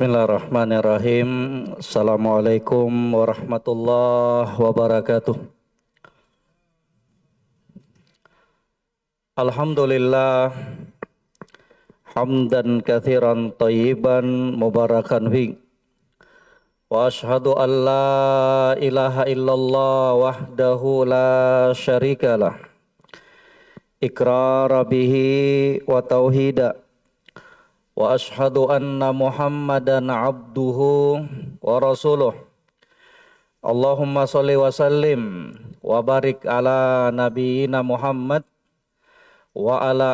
Bismillahirrahmanirrahim. Assalamualaikum warahmatullahi wabarakatuh. Alhamdulillah hamdan katsiran thayyiban mubarakan fi. Wa asyhadu an la ilaha illallah wahdahu la syarikalah. Iqrara bihi wa tauhida. Wa ashhadu anna Muhammadan abduhu wa rasuluh. Allahumma sholli wa sallim wa barik ala nabiyyina Muhammad wa ala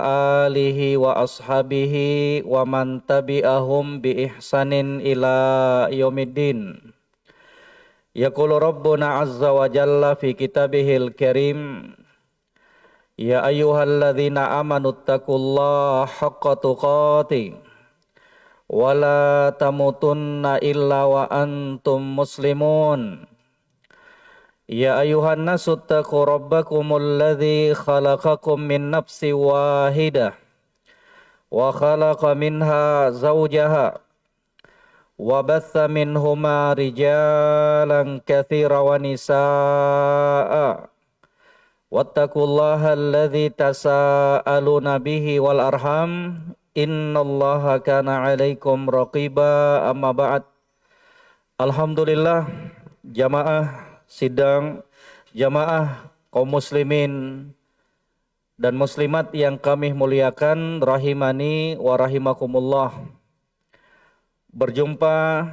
alihi wa ashabihi wa man tabi'ahum bi ihsanin ila yaumiddin. Yaqulu Rabbuna azza wa jalla fi kitabihil karim. Ya ayyuhalladzina amanu taqullaha haqqa tuqatih wala tamutunna illa wa antum muslimun. Ya ayuhan nasu taqu rabbakumul ladzi khalaqakum min nafsin wahidah wa khalaqa minha zawjaha wa batha minhuma rijalan katsiran wa nisaa'a wattaqullaha alladzi tasaaluna bihi wal arham innallaha kana 'alaikum raqiba. Amma ba'd. Alhamdulillah, jamaah sidang, jamaah kaum muslimin dan muslimat yang kami muliakan, rahimani wa rahimakumullah. Berjumpa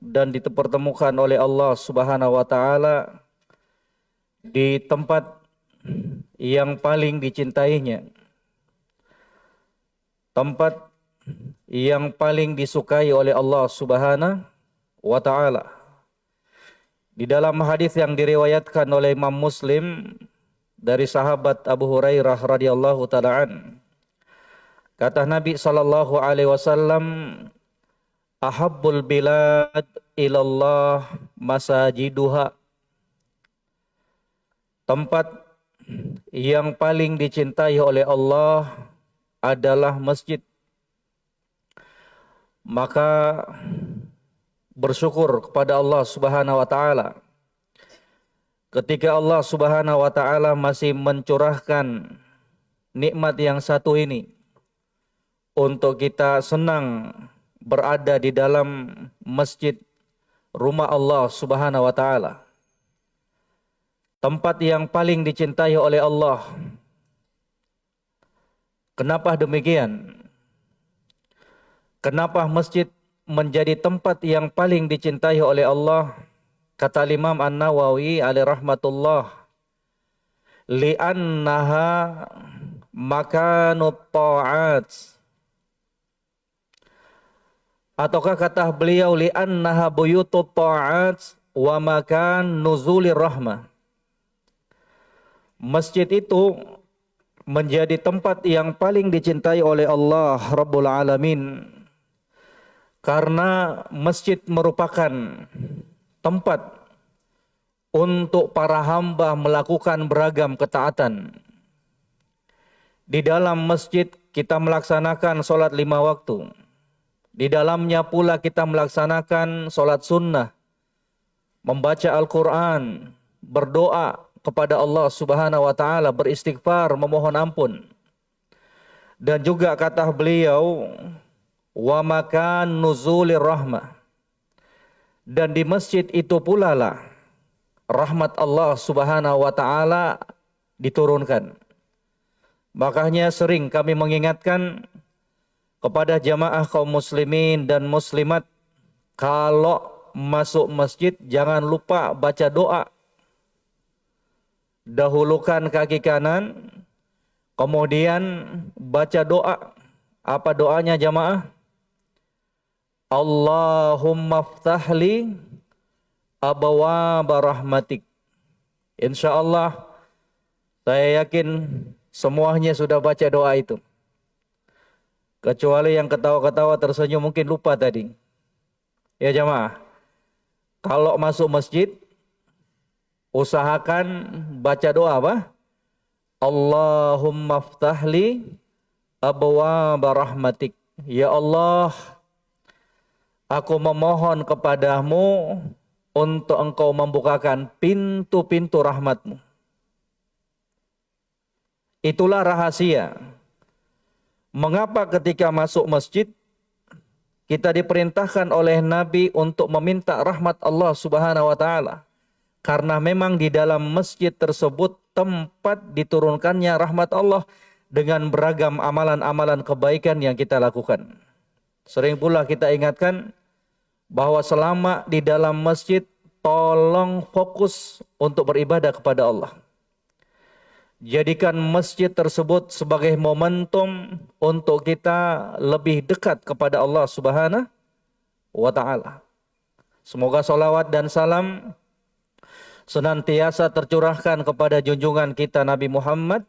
dan dipertemukan oleh Allah Subhanahu wa taala di tempat yang paling dicintainya, tempat yang paling disukai oleh Allah Subhanahu wa taala. Di dalam hadis yang diriwayatkan oleh Imam Muslim dari sahabat Abu Hurairah radhiyallahu taala an, kata Nabi sallallahu alaihi wasallam, ahabbul bilad ilallah masajiduha. Tempat yang paling dicintai oleh Allah adalah masjid. Maka bersyukur kepada Allah Subhanahu wa taala ketika Allah Subhanahu wa taala masih mencurahkan nikmat yang satu ini untuk kita senang berada di dalam masjid rumah Allah Subhanahu wa taala. Tempat yang paling dicintai oleh Allah. Kenapa demikian? Kenapa masjid menjadi tempat yang paling dicintai oleh Allah? Kata Imam An-Nawawi alaihi rahmatullah, li'annaha makanut ta'at. Ataukah kata beliau li'annaha buyutut ta'at wa makan nuzulir rahmah. Masjid itu menjadi tempat yang paling dicintai oleh Allah Rabbul Alamin, karena masjid merupakan tempat untuk para hamba melakukan beragam ketaatan. Di dalam masjid kita melaksanakan sholat 5 waktu. Di dalamnya pula kita melaksanakan sholat sunnah, membaca Al-Quran, berdoa kepada Allah Subhanahu wa taala, beristighfar, memohon ampun. Dan juga kata beliau, wa makan nuzulir rahmah. Dan di masjid itu pula lah rahmat Allah Subhanahu wa taala diturunkan. Makanya sering kami mengingatkan kepada jamaah kaum muslimin dan muslimat, kalau masuk masjid jangan lupa baca doa. Dahulukan kaki kanan, kemudian baca doa. Apa doanya jamaah? Allahumma ftahli abwaaba rahmatik. Insyaallah saya yakin semuanya sudah baca doa itu. Kecuali yang ketawa-ketawa tersenyum mungkin lupa tadi. Ya jamaah, kalau masuk masjid usahakan baca doa apa? Allahumma ftahli abwaaba rahmatik. Ya Allah, Aku memohon kepadamu untuk engkau membukakan pintu-pintu rahmatmu. Itulah rahasia. Mengapa ketika masuk masjid kita diperintahkan oleh Nabi untuk meminta rahmat Allah Subhanahu wa taala? Karena memang di dalam masjid tersebut tempat diturunkannya rahmat Allah dengan beragam amalan-amalan kebaikan yang kita lakukan. Sering pula kita ingatkan bahwa selama di dalam masjid tolong fokus untuk beribadah kepada Allah. Jadikan masjid tersebut sebagai momentum untuk kita lebih dekat kepada Allah Subhanahu wa taala. Semoga salawat dan salam senantiasa tercurahkan kepada junjungan kita Nabi Muhammad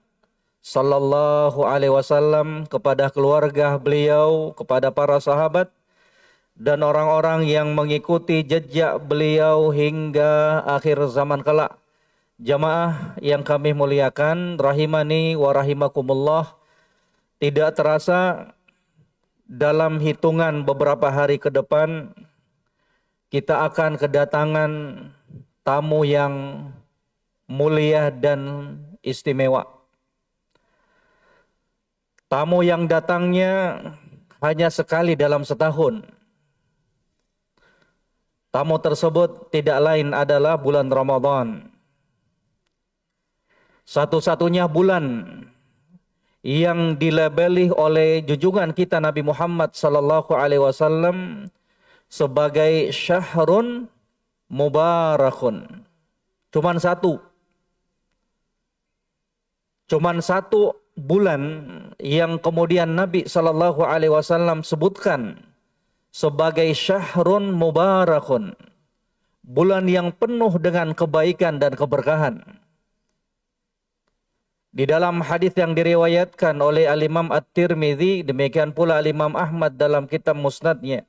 sallallahu alaihi wasallam, kepada keluarga beliau, kepada para sahabat dan orang-orang yang mengikuti jejak beliau hingga akhir zaman kelak. Jamaah yang kami muliakan, rahimani wa rahimakumullah, tidak terasa dalam hitungan beberapa hari ke depan kita akan kedatangan tamu yang mulia dan istimewa. Tamu yang datangnya hanya sekali dalam setahun. Tamu tersebut tidak lain adalah bulan Ramadan. Satu-satunya bulan yang dilabeli oleh junjungan kita Nabi Muhammad sallallahu alaihi wasallam sebagai syahrun mubarakun. Cuman satu bulan yang kemudian Nabi sallallahu alaihi wasallam sebutkan sebagai syahrun mubarakun, bulan yang penuh dengan kebaikan dan keberkahan. Di dalam hadis yang diriwayatkan oleh Al-Imam At-Tirmidzi, demikian pula Al-Imam Ahmad dalam kitab Musnadnya,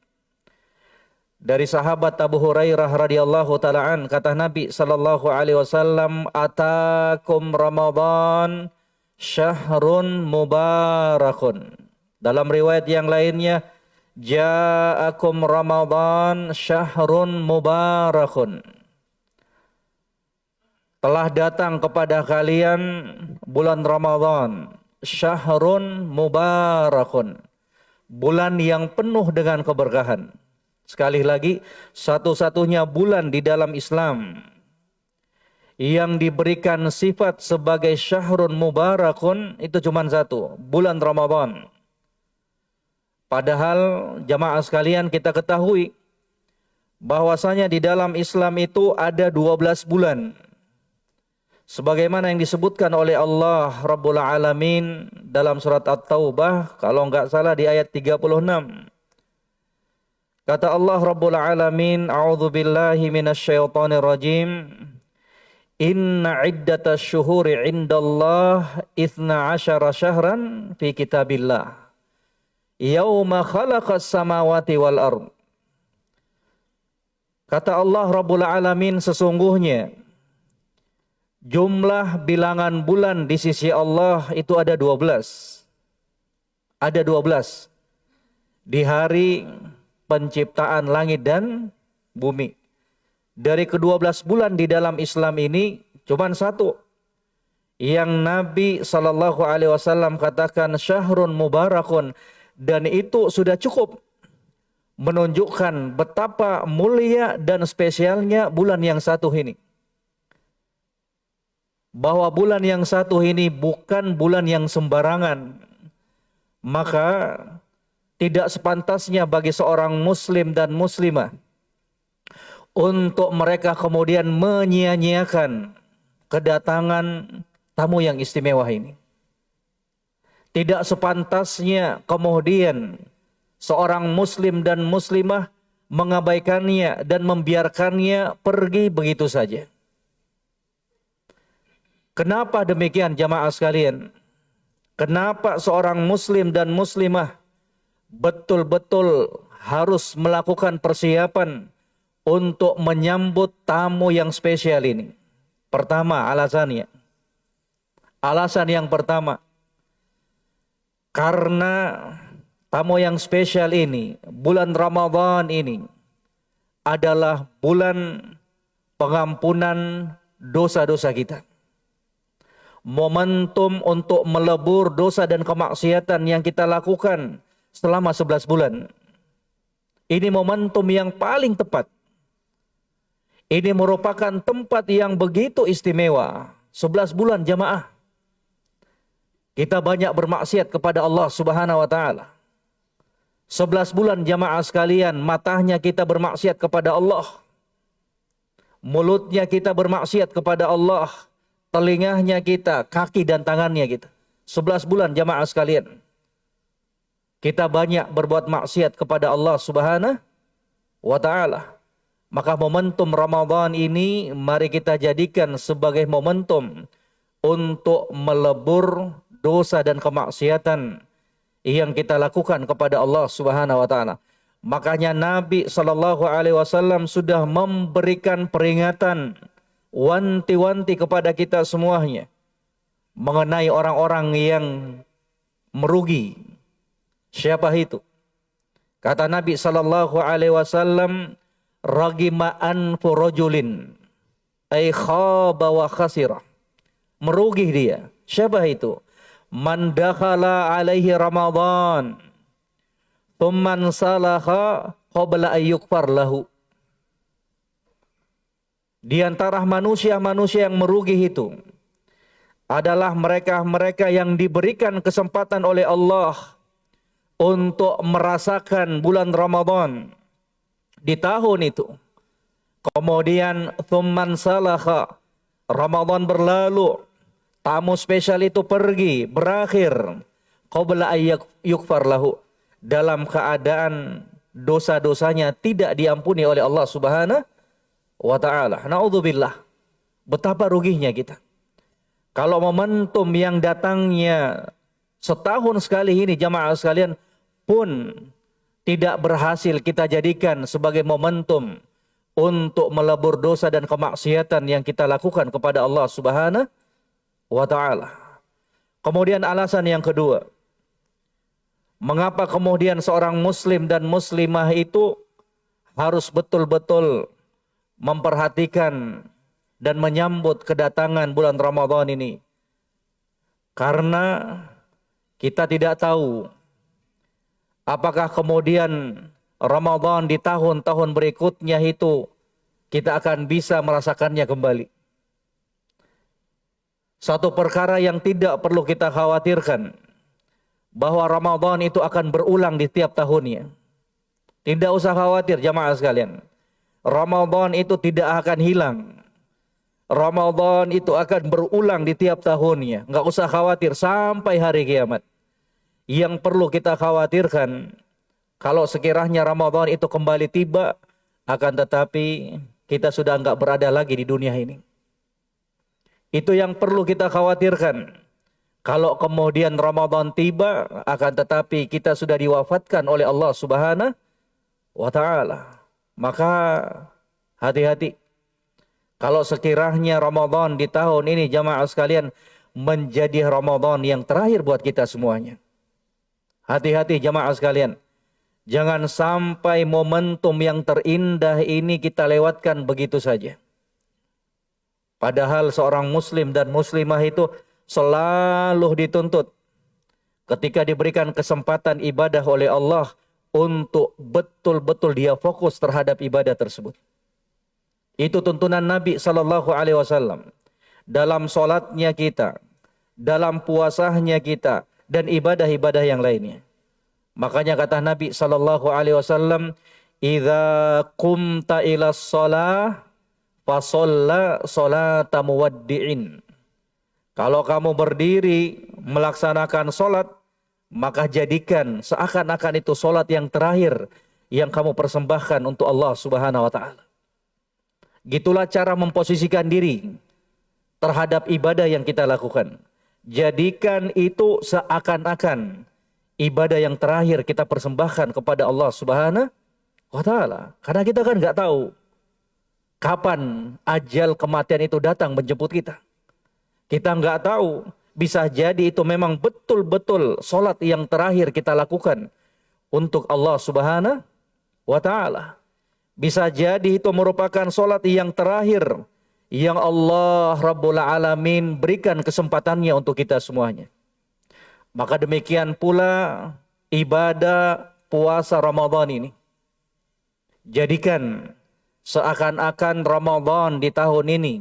dari sahabat Abu Hurairah radhiyallahu taala an, kata Nabi sallallahu alaihi wasallam, "Atakum Ramadan syahrun mubarakun." Dalam riwayat yang lainnya, "Ja'akum Ramadan syahrun mubarakun." Telah datang kepada kalian bulan Ramadan, syahrun mubarakun, bulan yang penuh dengan keberkahan. Sekali lagi, satu-satunya bulan di dalam Islam yang diberikan sifat sebagai syahrun mubarakun itu cuma satu, bulan Ramadan. Padahal jamaah sekalian, kita ketahui bahwasanya di dalam Islam itu ada 12 bulan. Sebagaimana yang disebutkan oleh Allah Rabbul Alamin dalam surat At-Taubah, kalau enggak salah di ayat 36. Kata Allah Rabbul Alamin, "A'udzu billahi minasyaitonir rajim. Inna iddatasy syuhuri 'indallah 12 syahran fi kitabillah. Yauma khalaqas samawati wal ard." Kata Allah Rabbul Alamin, sesungguhnya jumlah bilangan bulan di sisi Allah itu ada 12. Ada 12. Di hari penciptaan langit dan bumi. Dari ke-12 bulan di dalam Islam ini cuma satu yang Nabi sallallahu alaihi wasallam katakan syahrun mubarakun, dan itu sudah cukup menunjukkan betapa mulia dan spesialnya bulan yang satu ini. Bahwa bulan yang satu ini bukan bulan yang sembarangan. Maka tidak sepantasnya bagi seorang muslim dan muslimah untuk mereka kemudian menyia-nyiakan kedatangan tamu yang istimewa ini. Tidak sepantasnya kemudian seorang muslim dan muslimah mengabaikannya dan membiarkannya pergi begitu saja. Kenapa demikian jamaah sekalian? Kenapa seorang muslim dan muslimah betul-betul harus melakukan persiapan untuk menyambut tamu yang spesial ini? Pertama, alasannya. Alasan yang pertama, karena tamu yang spesial ini, bulan Ramadan ini adalah bulan pengampunan dosa-dosa kita. Momentum untuk melebur dosa dan kemaksiatan yang kita lakukan selama 11 bulan. Ini momentum yang paling tepat. Ini merupakan tempat yang begitu istimewa. 11 bulan jamaah. Kita banyak bermaksiat kepada Allah Subhanahu wa taala. 11 bulan jamaah sekalian, matanya kita bermaksiat kepada Allah. Mulutnya kita bermaksiat kepada Allah. Telinganya kita, kaki dan tangannya kita. 11 bulan jamaah sekalian. Kita banyak berbuat maksiat kepada Allah Subhanahu wa taala. Maka momentum Ramadan ini mari kita jadikan sebagai momentum untuk melebur dosa dan kemaksiatan yang kita lakukan kepada Allah Subhanahu wa taala. Makanya Nabi sallallahu alaihi wasallam sudah memberikan peringatan, wanti-wanti kepada kita semuanya mengenai orang-orang yang merugi. Siapa itu? Kata Nabi sallallahu alaihi wasallam, ragima anfu rajulin ay khaba wa khasira. Merugi dia. Siapa itu? Man dakhala alaihi Ramadan thumman salaha qabla ayyukfar lahu. Di antara manusia-manusia yang merugi itu adalah mereka-mereka yang diberikan kesempatan oleh Allah untuk merasakan bulan Ramadan di tahun itu. Kemudian thumman salaha, Ramadan berlalu, tamu spesial itu pergi, berakhir, qabla ayyukfar lahu, dalam keadaan dosa-dosanya tidak diampuni oleh Allah Subhanahu wa ta'ala. Na'udzubillah. Betapa ruginya kita. Kalau momentum yang datangnya setahun sekali ini jamaah sekalian pun tidak berhasil kita jadikan sebagai momentum untuk melebur dosa dan kemaksiatan yang kita lakukan kepada Allah Subhanahu wa ta'ala. Kemudian alasan yang kedua, mengapa kemudian seorang muslim dan muslimah itu harus betul-betul memperhatikan dan menyambut kedatangan bulan Ramadan ini? Karena kita tidak tahu apakah kemudian Ramadan di tahun-tahun berikutnya itu kita akan bisa merasakannya kembali. Satu perkara yang tidak perlu kita khawatirkan, bahwa Ramadan itu akan berulang di tiap tahunnya. Tidak usah khawatir jamaah sekalian. Ramadan itu tidak akan hilang. Ramadan itu akan berulang di tiap tahunnya. Enggak usah khawatir sampai hari kiamat. Yang perlu kita khawatirkan, kalau sekiranya Ramadan itu kembali tiba, akan tetapi kita sudah enggak berada lagi di dunia ini. Itu yang perlu kita khawatirkan. Kalau kemudian Ramadan tiba, akan tetapi kita sudah diwafatkan oleh Allah Subhanahu wa ta'ala. Maka hati-hati. Kalau sekiranya Ramadan di tahun ini jamaah sekalian menjadi Ramadan yang terakhir buat kita semuanya. Hati-hati jamaah sekalian. Jangan sampai momentum yang terindah ini kita lewatkan begitu saja. Padahal seorang muslim dan muslimah itu selalu dituntut ketika diberikan kesempatan ibadah oleh Allah untuk betul-betul dia fokus terhadap ibadah tersebut. Itu tuntunan Nabi sallallahu alaihi wasallam dalam salatnya kita, dalam puasanya kita dan ibadah-ibadah yang lainnya. Makanya kata Nabi sallallahu alaihi wasallam, "Idza qumta ila shalah fasalla salata muwaddi'in." Kalau kamu berdiri melaksanakan solat, maka jadikan seakan-akan itu solat yang terakhir yang kamu persembahkan untuk Allah Subhanahu wa ta'ala. Gitulah cara memposisikan diri terhadap ibadah yang kita lakukan. Jadikan itu seakan-akan ibadah yang terakhir kita persembahkan kepada Allah Subhanahu wa ta'ala. Karena kita kan nggak tahu kapan ajal kematian itu datang menjemput kita. Kita nggak tahu, bisa jadi itu memang betul-betul solat yang terakhir kita lakukan untuk Allah Subhanahu wa Ta'ala. Bisa jadi itu merupakan solat yang terakhir yang Allah Rabbul Alamin berikan kesempatannya untuk kita semuanya. Maka demikian pula ibadah puasa Ramadan ini. Jadikan seakan-akan Ramadan di tahun ini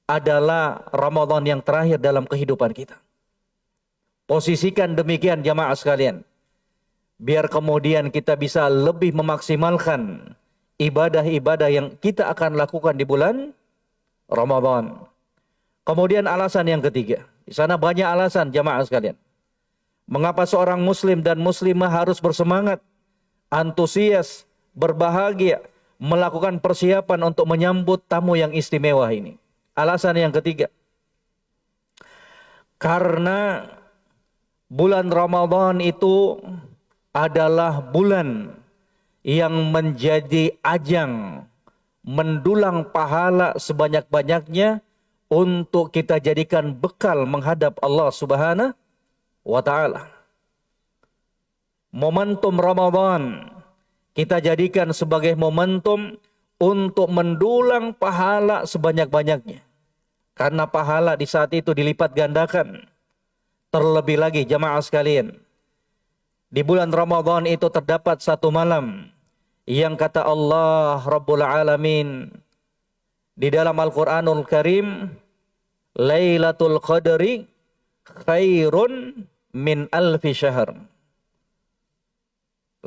adalah Ramadan yang terakhir dalam kehidupan kita. Posisikan demikian jamaah sekalian. Biar kemudian kita bisa lebih memaksimalkan ibadah-ibadah yang kita akan lakukan di bulan Ramadan. Kemudian alasan yang ketiga. Di sana banyak alasan jamaah sekalian. Mengapa seorang muslim dan muslimah harus bersemangat, antusias, berbahagia, melakukan persiapan untuk menyambut tamu yang istimewa ini? Alasan yang ketiga. Karena bulan Ramadan itu adalah bulan yang menjadi ajang mendulang pahala sebanyak-banyaknya untuk kita jadikan bekal menghadap Allah Subhanahu wa Ta'ala. Momentum Ramadan kita jadikan sebagai momentum untuk mendulang pahala sebanyak-banyaknya. Karena pahala di saat itu dilipat gandakan. Terlebih lagi jamaah sekalian, di bulan Ramadan itu terdapat satu malam yang kata Allah Rabbul Alamin di dalam Al-Quranul Karim, Lailatul Qadri khairun min alfi syahr.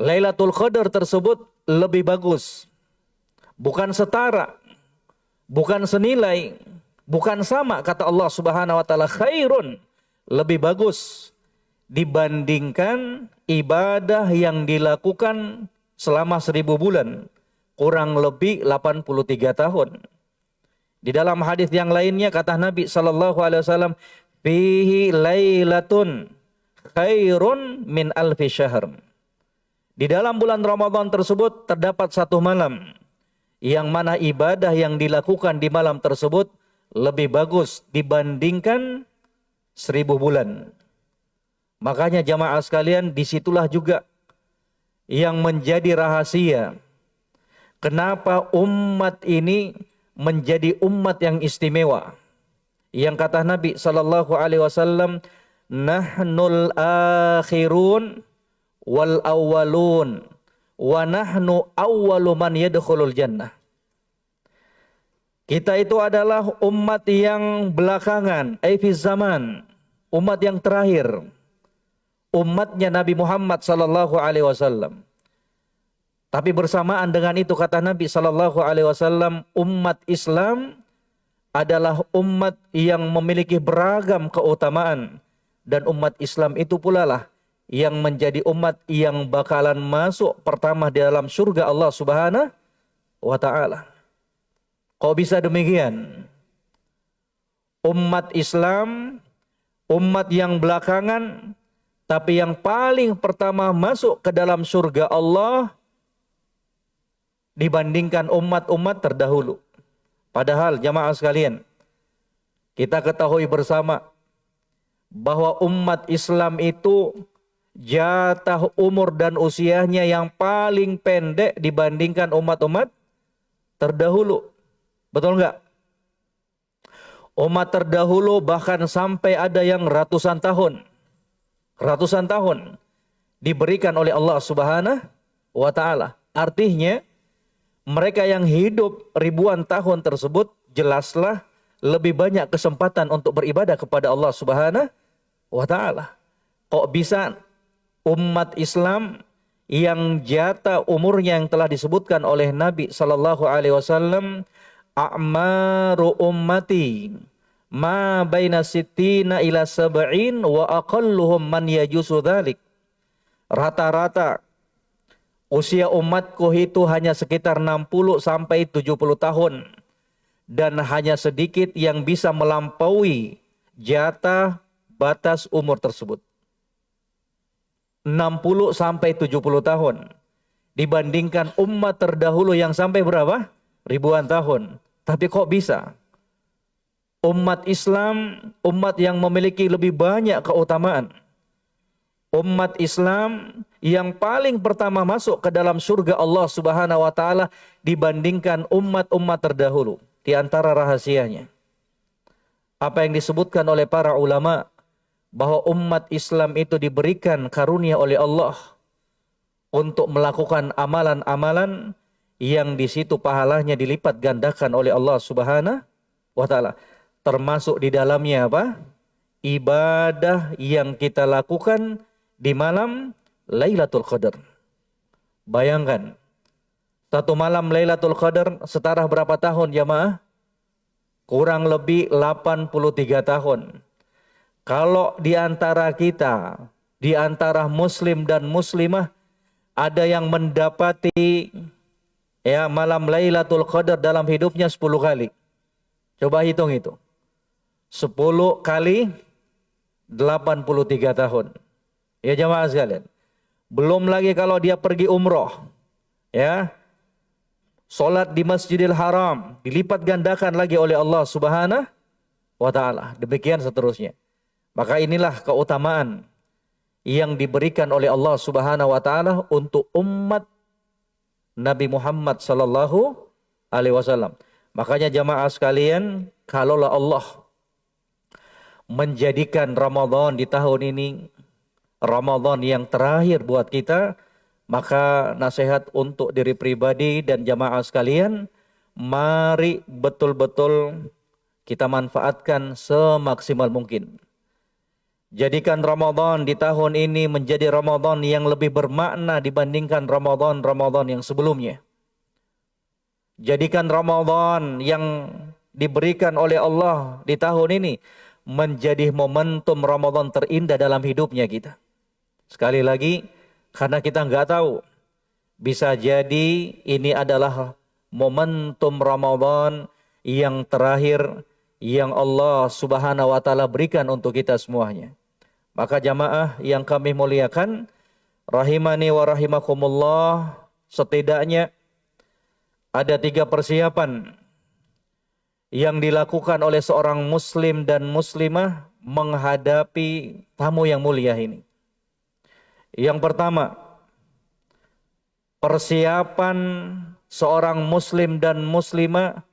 Lailatul Qadar tersebut lebih bagus, bukan setara, bukan senilai, bukan sama, kata Allah Subhanahu wa Ta'ala, khairun, lebih bagus dibandingkan ibadah yang dilakukan selama 1000 bulan, kurang lebih 83 tahun. Di dalam hadis yang lainnya kata Nabi sallallahu alaihi wasallam, fihi lailatun khairun min alfi syahr. Di dalam bulan Ramadan tersebut terdapat satu malam yang mana ibadah yang dilakukan di malam tersebut lebih bagus dibandingkan 1000 bulan. Makanya jamaah sekalian, disitulah juga yang menjadi rahasia kenapa umat ini menjadi umat yang istimewa. Yang kata Nabi sallallahu alaihi wasallam, nahnul akhirun wal awwalun wa nahnu awwalu man yadkhulul jannah. Kita itu adalah umat yang belakangan, fiz zaman, umat yang terakhir. Umatnya Nabi Muhammad sallallahu alaihi wasallam. Tapi bersamaan dengan itu kata Nabi sallallahu alaihi wasallam, umat Islam adalah umat yang memiliki beragam keutamaan, dan umat Islam itu pula lah yang menjadi umat yang bakalan masuk pertama di dalam surga Allah Subhanahu wa Ta'ala. Kok bisa demikian? Umat Islam, umat yang belakangan, tapi yang paling pertama masuk ke dalam surga Allah dibandingkan umat-umat terdahulu. Padahal jamaah sekalian, kita ketahui bersama bahwa umat Islam itu jatah umur dan usianya yang paling pendek dibandingkan umat-umat terdahulu. Betul enggak? Umat terdahulu bahkan sampai ada yang ratusan tahun diberikan oleh Allah Subhanahu wa Ta'ala. Artinya mereka yang hidup ribuan tahun tersebut jelaslah lebih banyak kesempatan untuk beribadah kepada Allah Subhanahu wa Ta'ala. Kok bisa umat Islam yang jatah umurnya yang telah disebutkan oleh Nabi sallallahu alaihi wasallam, a'maru ummati ma baina sittina ila sab'in wa aqalluhum man yajusu dzalik. Rata-rata usia umatku itu hanya sekitar 60 sampai 70 tahun, dan hanya sedikit yang bisa melampaui jatah batas umur tersebut. 60 sampai 70 tahun dibandingkan umat terdahulu yang sampai berapa? Ribuan tahun. Tapi kok bisa? Umat Islam, umat yang memiliki lebih banyak keutamaan, Umat Islam yang paling pertama masuk ke dalam surga Allah Subhanahu wa taala dibandingkan umat-umat terdahulu. Di antara rahasianya, apa yang disebutkan oleh para ulama, bahwa umat Islam itu diberikan karunia oleh Allah untuk melakukan amalan-amalan yang di situ pahalanya dilipat gandakan oleh Allah Subhanahu wa taala. Termasuk di dalamnya apa? Ibadah yang kita lakukan di malam Lailatul Qadar. Bayangkan, satu malam Lailatul Qadar setara berapa tahun jamaah? Kurang lebih 83 tahun. Kalau di antara kita, di antara muslim dan muslimah, ada yang mendapati malam Lailatul Qadar dalam hidupnya 10 kali. Coba hitung itu. 10 kali 83 tahun. Ya jamaah sekalian. Belum lagi kalau dia pergi umroh. Ya. Salat di Masjidil Haram dilipat gandakan lagi oleh Allah Subhanahu wa taala. Demikian seterusnya. Maka inilah keutamaan yang diberikan oleh Allah Subhanahu wa taala untuk umat Nabi Muhammad sallallahu alaihi wasallam. Makanya jamaah sekalian, kalaulah Allah menjadikan Ramadan di tahun ini Ramadan yang terakhir buat kita, maka nasihat untuk diri pribadi dan jamaah sekalian, mari betul-betul kita manfaatkan semaksimal mungkin. Jadikan Ramadan di tahun ini menjadi Ramadan yang lebih bermakna dibandingkan Ramadan yang sebelumnya. Jadikan Ramadan yang diberikan oleh Allah di tahun ini menjadi momentum Ramadan terindah dalam hidupnya kita. Sekali lagi, karena kita nggak tahu, bisa jadi ini adalah momentum Ramadan yang terakhir yang Allah Subhanahu wa taala berikan untuk kita semuanya. Maka jamaah yang kami muliakan, rahimani wa rahimakumullah, setidaknya ada 3 persiapan yang dilakukan oleh seorang muslim dan muslimah menghadapi tamu yang mulia ini. Yang pertama, persiapan seorang muslim dan muslimah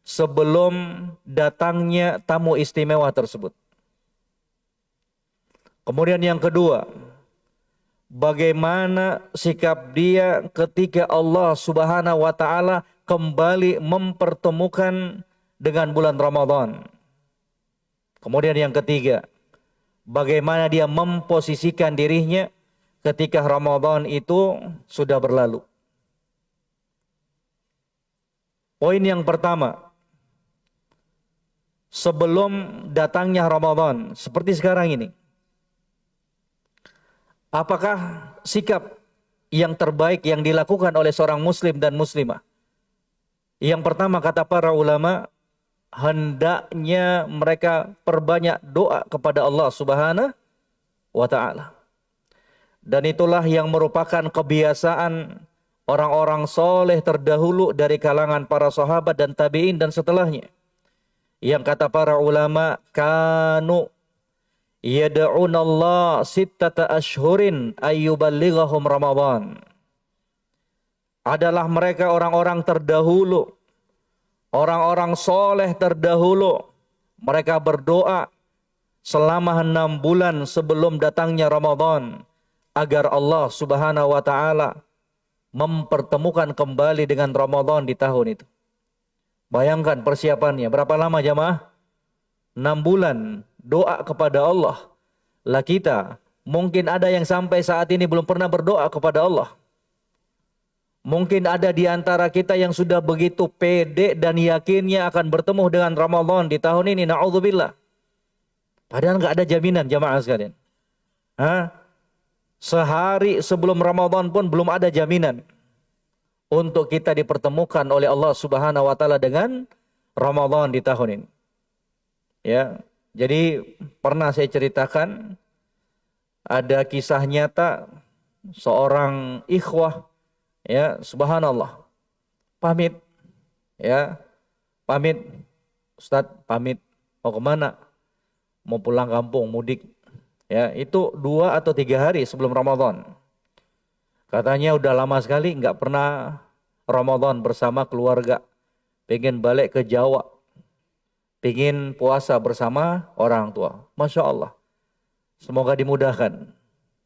sebelum datangnya tamu istimewa tersebut. Kemudian yang kedua, bagaimana sikap dia ketika Allah Subhanahu wa taala kembali mempertemukan dengan bulan Ramadan. Kemudian yang ketiga, bagaimana dia memposisikan dirinya ketika Ramadan itu sudah berlalu. Poin yang pertama, sebelum datangnya Ramadan, seperti sekarang ini, apakah sikap yang terbaik yang dilakukan oleh seorang muslim dan muslimah? Yang pertama, kata para ulama, hendaknya mereka perbanyak doa kepada Allah Subhanahu wa taala. Dan itulah yang merupakan kebiasaan orang-orang soleh terdahulu dari kalangan para sahabat dan tabi'in dan setelahnya. Yang kata para ulama, kanu yad'una Allah sittata ashhurin ayyuballighahum Ramadan. Adalah mereka orang-orang terdahulu, orang-orang soleh terdahulu. Mereka berdoa selama 6 bulan sebelum datangnya Ramadan, agar Allah Subhanahu wa taala mempertemukan kembali dengan Ramadan di tahun itu. Bayangkan persiapannya, berapa lama jamaah? 6 bulan doa kepada Allah. Lah kita, mungkin ada yang sampai saat ini belum pernah berdoa kepada Allah. Mungkin ada di antara kita yang sudah begitu pede dan yakinnya akan bertemu dengan Ramadan di tahun ini, na'udzubillah. Padahal nggak ada jaminan jamaah sekalian. Sehari sebelum Ramadan pun belum ada jaminan untuk kita dipertemukan oleh Allah Subhanahu wa taala dengan Ramadan di tahun ini. Ya, jadi pernah saya ceritakan ada kisah nyata seorang ikhwah, ya, subhanallah, pamit, ya, Ustadz pamit, mau kemana? Mau pulang kampung, mudik. Ya, itu 2 atau 3 hari sebelum Ramadan. Katanya udah lama sekali nggak pernah Ramadan bersama keluarga. Pengen balik ke Jawa. Pengen puasa bersama orang tua. Masya Allah. Semoga dimudahkan.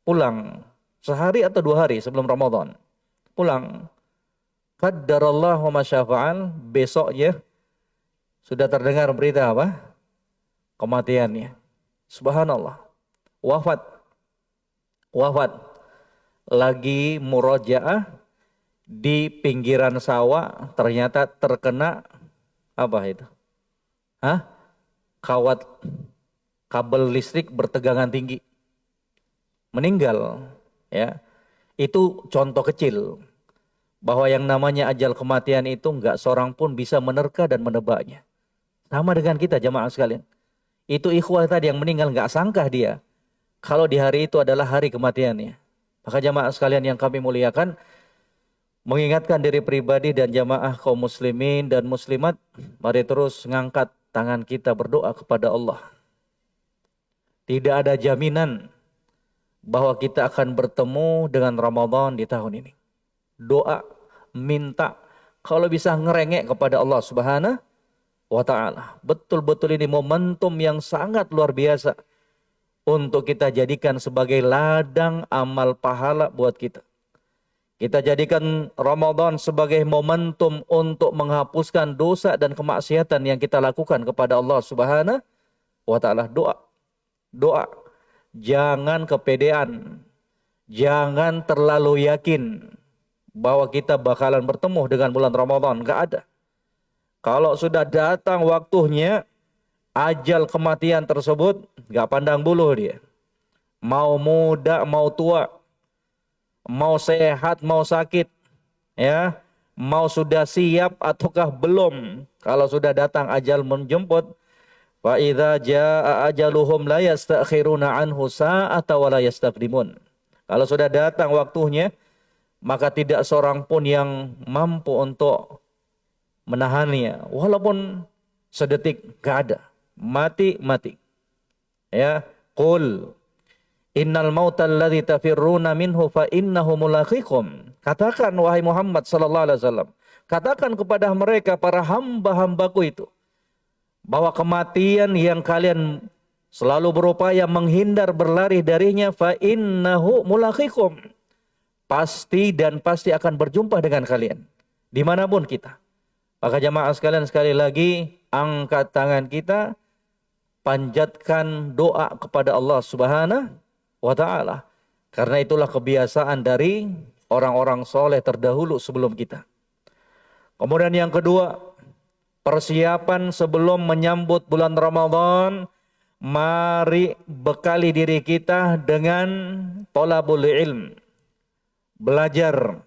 Pulang sehari atau 2 hari sebelum Ramadan. Pulang. Qaddarallah wa masyafa'al. Besoknya sudah terdengar berita apa? Kematiannya. Subhanallah. Wafat. Wafat. Lagi murojaah di pinggiran sawah, ternyata terkena apa itu? Kawat kabel listrik bertegangan tinggi. Meninggal. Ya. Itu contoh kecil bahwa yang namanya ajal kematian itu enggak seorang pun bisa menerka dan menebaknya. Sama dengan kita jamaah sekalian. Itu ikhwah tadi yang meninggal enggak sangka dia kalau di hari itu adalah hari kematiannya. Maka jamaah sekalian yang kami muliakan, mengingatkan diri pribadi dan jamaah kaum muslimin dan muslimat, mari terus ngangkat tangan kita berdoa kepada Allah. Tidak ada jaminan bahwa kita akan bertemu dengan Ramadan di tahun ini. Doa, minta, kalau bisa ngerengek kepada Allah Subhanahu wa ta'ala. Betul-betul ini momentum yang sangat luar biasa untuk kita jadikan sebagai ladang amal pahala buat kita. Kita jadikan Ramadan sebagai momentum untuk menghapuskan dosa dan kemaksiatan yang kita lakukan kepada Allah Subhanahu wa ta'ala. Doa. Doa. Jangan kepedean. Jangan terlalu yakin bahwa kita bakalan bertemu dengan bulan Ramadan. Enggak ada. Kalau sudah datang waktunya, ajal kematian tersebut enggak pandang bulu dia. Mau muda, mau tua. Mau sehat, mau sakit. Ya. Mau sudah siap ataukah belum. Kalau sudah datang ajal menjemput, fa idza jaa ajaluhum la yastakhiruna anhu sa'ata wa la yastaqdimun. Kalau sudah datang waktunya, maka tidak seorang pun yang mampu untuk menahannya, walaupun sedetik, gak ada. Mati. Ya, qul innal mautal ladzi tafirruna minhu fa innahu mulaqikum. Katakan wahai Muhammad sallallahu alaihi wasallam, katakan kepada mereka para hamba-hambaku itu, bahwa kematian yang kalian selalu berupaya menghindar berlari darinya, fa innahu mulaqikum, pasti akan berjumpa dengan kalian dimanapun kita. Maka jamaah sekalian, sekali lagi angkat tangan kita, panjatkan doa kepada Allah Subhanahu wa ta'ala, karena itulah kebiasaan dari orang-orang soleh terdahulu sebelum kita. Kemudian yang kedua, persiapan sebelum menyambut bulan Ramadan, mari bekali diri kita dengan thalabul ilm. Belajar.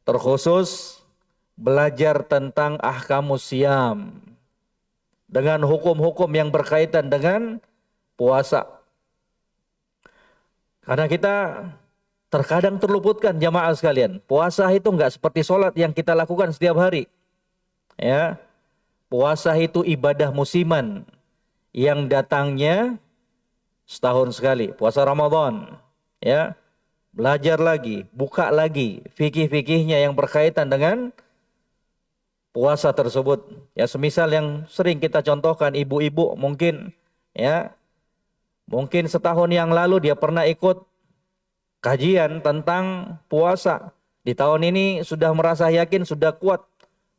Terkhusus belajar tentang ahkamus siyam. Dengan hukum-hukum yang berkaitan dengan puasa. Karena kita terkadang terluputkan jamaah sekalian. Puasa itu enggak seperti sholat yang kita lakukan setiap hari. Ya, puasa itu ibadah musiman yang datangnya setahun sekali. Puasa Ramadan, ya, belajar lagi, buka lagi fikih-fikihnya yang berkaitan dengan puasa tersebut. Ya, semisal yang sering kita contohkan, ibu-ibu mungkin, ya, mungkin setahun yang lalu dia pernah ikut kajian tentang puasa. Di tahun ini sudah merasa yakin, sudah kuat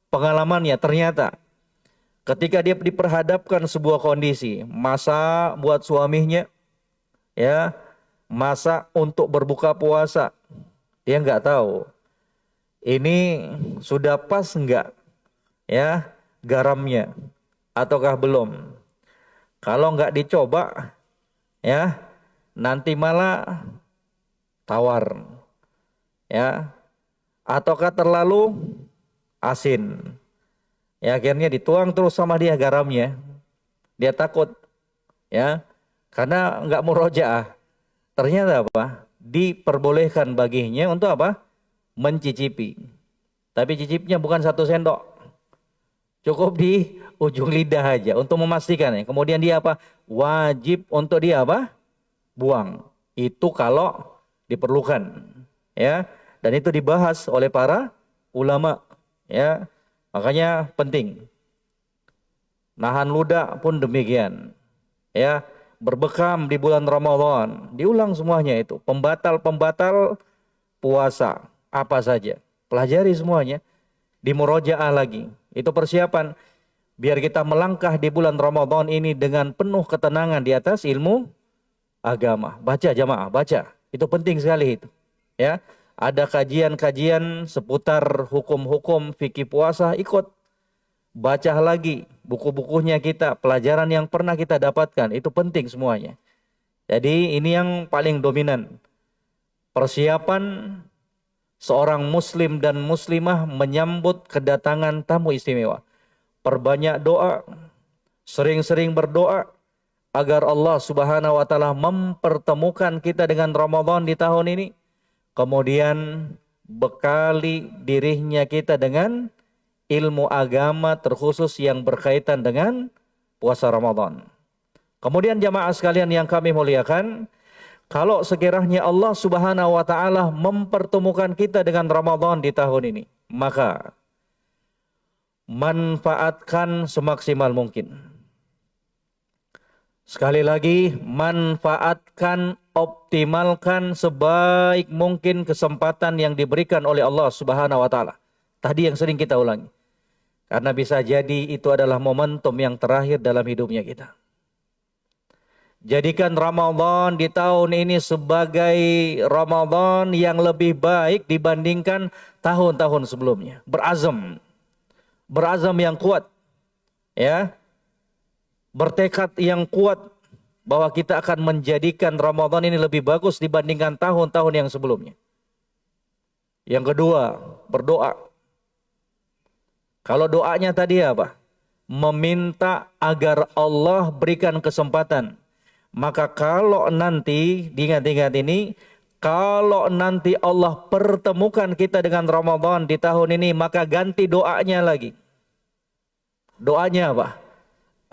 pengalamannya. Ternyata ketika dia diperhadapkan sebuah kondisi, masa buat suaminya, ya, masa untuk berbuka puasa, dia nggak tahu ini sudah pas nggak, ya, garamnya ataukah belum. Kalau nggak dicoba, ya, nanti malah tawar, ya, ataukah terlalu asin. Ya, akhirnya dituang terus sama dia garamnya. Dia takut, ya, karena enggak murojaah. Ternyata apa? Diperbolehkan baginya untuk apa? Mencicipi. Tapi cicipnya bukan 1 sendok. Cukup ujung lidah aja untuk memastikan ya. Kemudian dia apa? Wajib untuk dia apa? Buang. Itu kalau diperlukan ya. Dan itu dibahas oleh para ulama ya. Makanya penting. Nahan ludah pun demikian. Ya, berbekam di bulan Ramadan, diulang semuanya itu. Pembatal-pembatal puasa apa saja. Pelajari semuanya, dimurojaah lagi. Itu persiapan biar kita melangkah di bulan Ramadan ini dengan penuh ketenangan di atas ilmu agama. Baca jamaah, baca. Itu penting sekali itu. Ya, ada kajian-kajian seputar hukum-hukum fikih puasa, ikut. Baca lagi buku-bukunya kita, pelajaran yang pernah kita dapatkan, itu penting semuanya. Jadi ini yang paling dominan. Persiapan seorang muslim dan muslimah menyambut kedatangan tamu istimewa. Perbanyak doa, sering-sering berdoa agar Allah Subhanahu wa taala mempertemukan kita dengan Ramadan di tahun ini. Kemudian bekali dirinya kita dengan ilmu agama terkhusus yang berkaitan dengan puasa Ramadan. Kemudian jamaah sekalian yang kami muliakan, kalau sekiranya Allah Subhanahu wa taala mempertemukan kita dengan Ramadan di tahun ini, maka manfaatkan semaksimal mungkin. Sekali lagi, manfaatkan, optimalkan sebaik mungkin kesempatan yang diberikan oleh Allah Subhanahu wa taala. Tadi yang sering kita ulangi. Karena bisa jadi itu adalah momentum yang terakhir dalam hidupnya kita. Jadikan Ramadan di tahun ini sebagai Ramadan yang lebih baik dibandingkan tahun-tahun sebelumnya. Berazam. Berazam yang kuat. Ya. Bertekad yang kuat bahwa kita akan menjadikan Ramadan ini lebih bagus dibandingkan tahun-tahun yang sebelumnya. Yang kedua, berdoa. Kalau doanya tadi apa? Meminta agar Allah berikan kesempatan. Maka kalau nanti, diingat-ingat ini, kalau nanti Allah pertemukan kita dengan Ramadan di tahun ini, maka ganti doanya lagi. Doanya apa?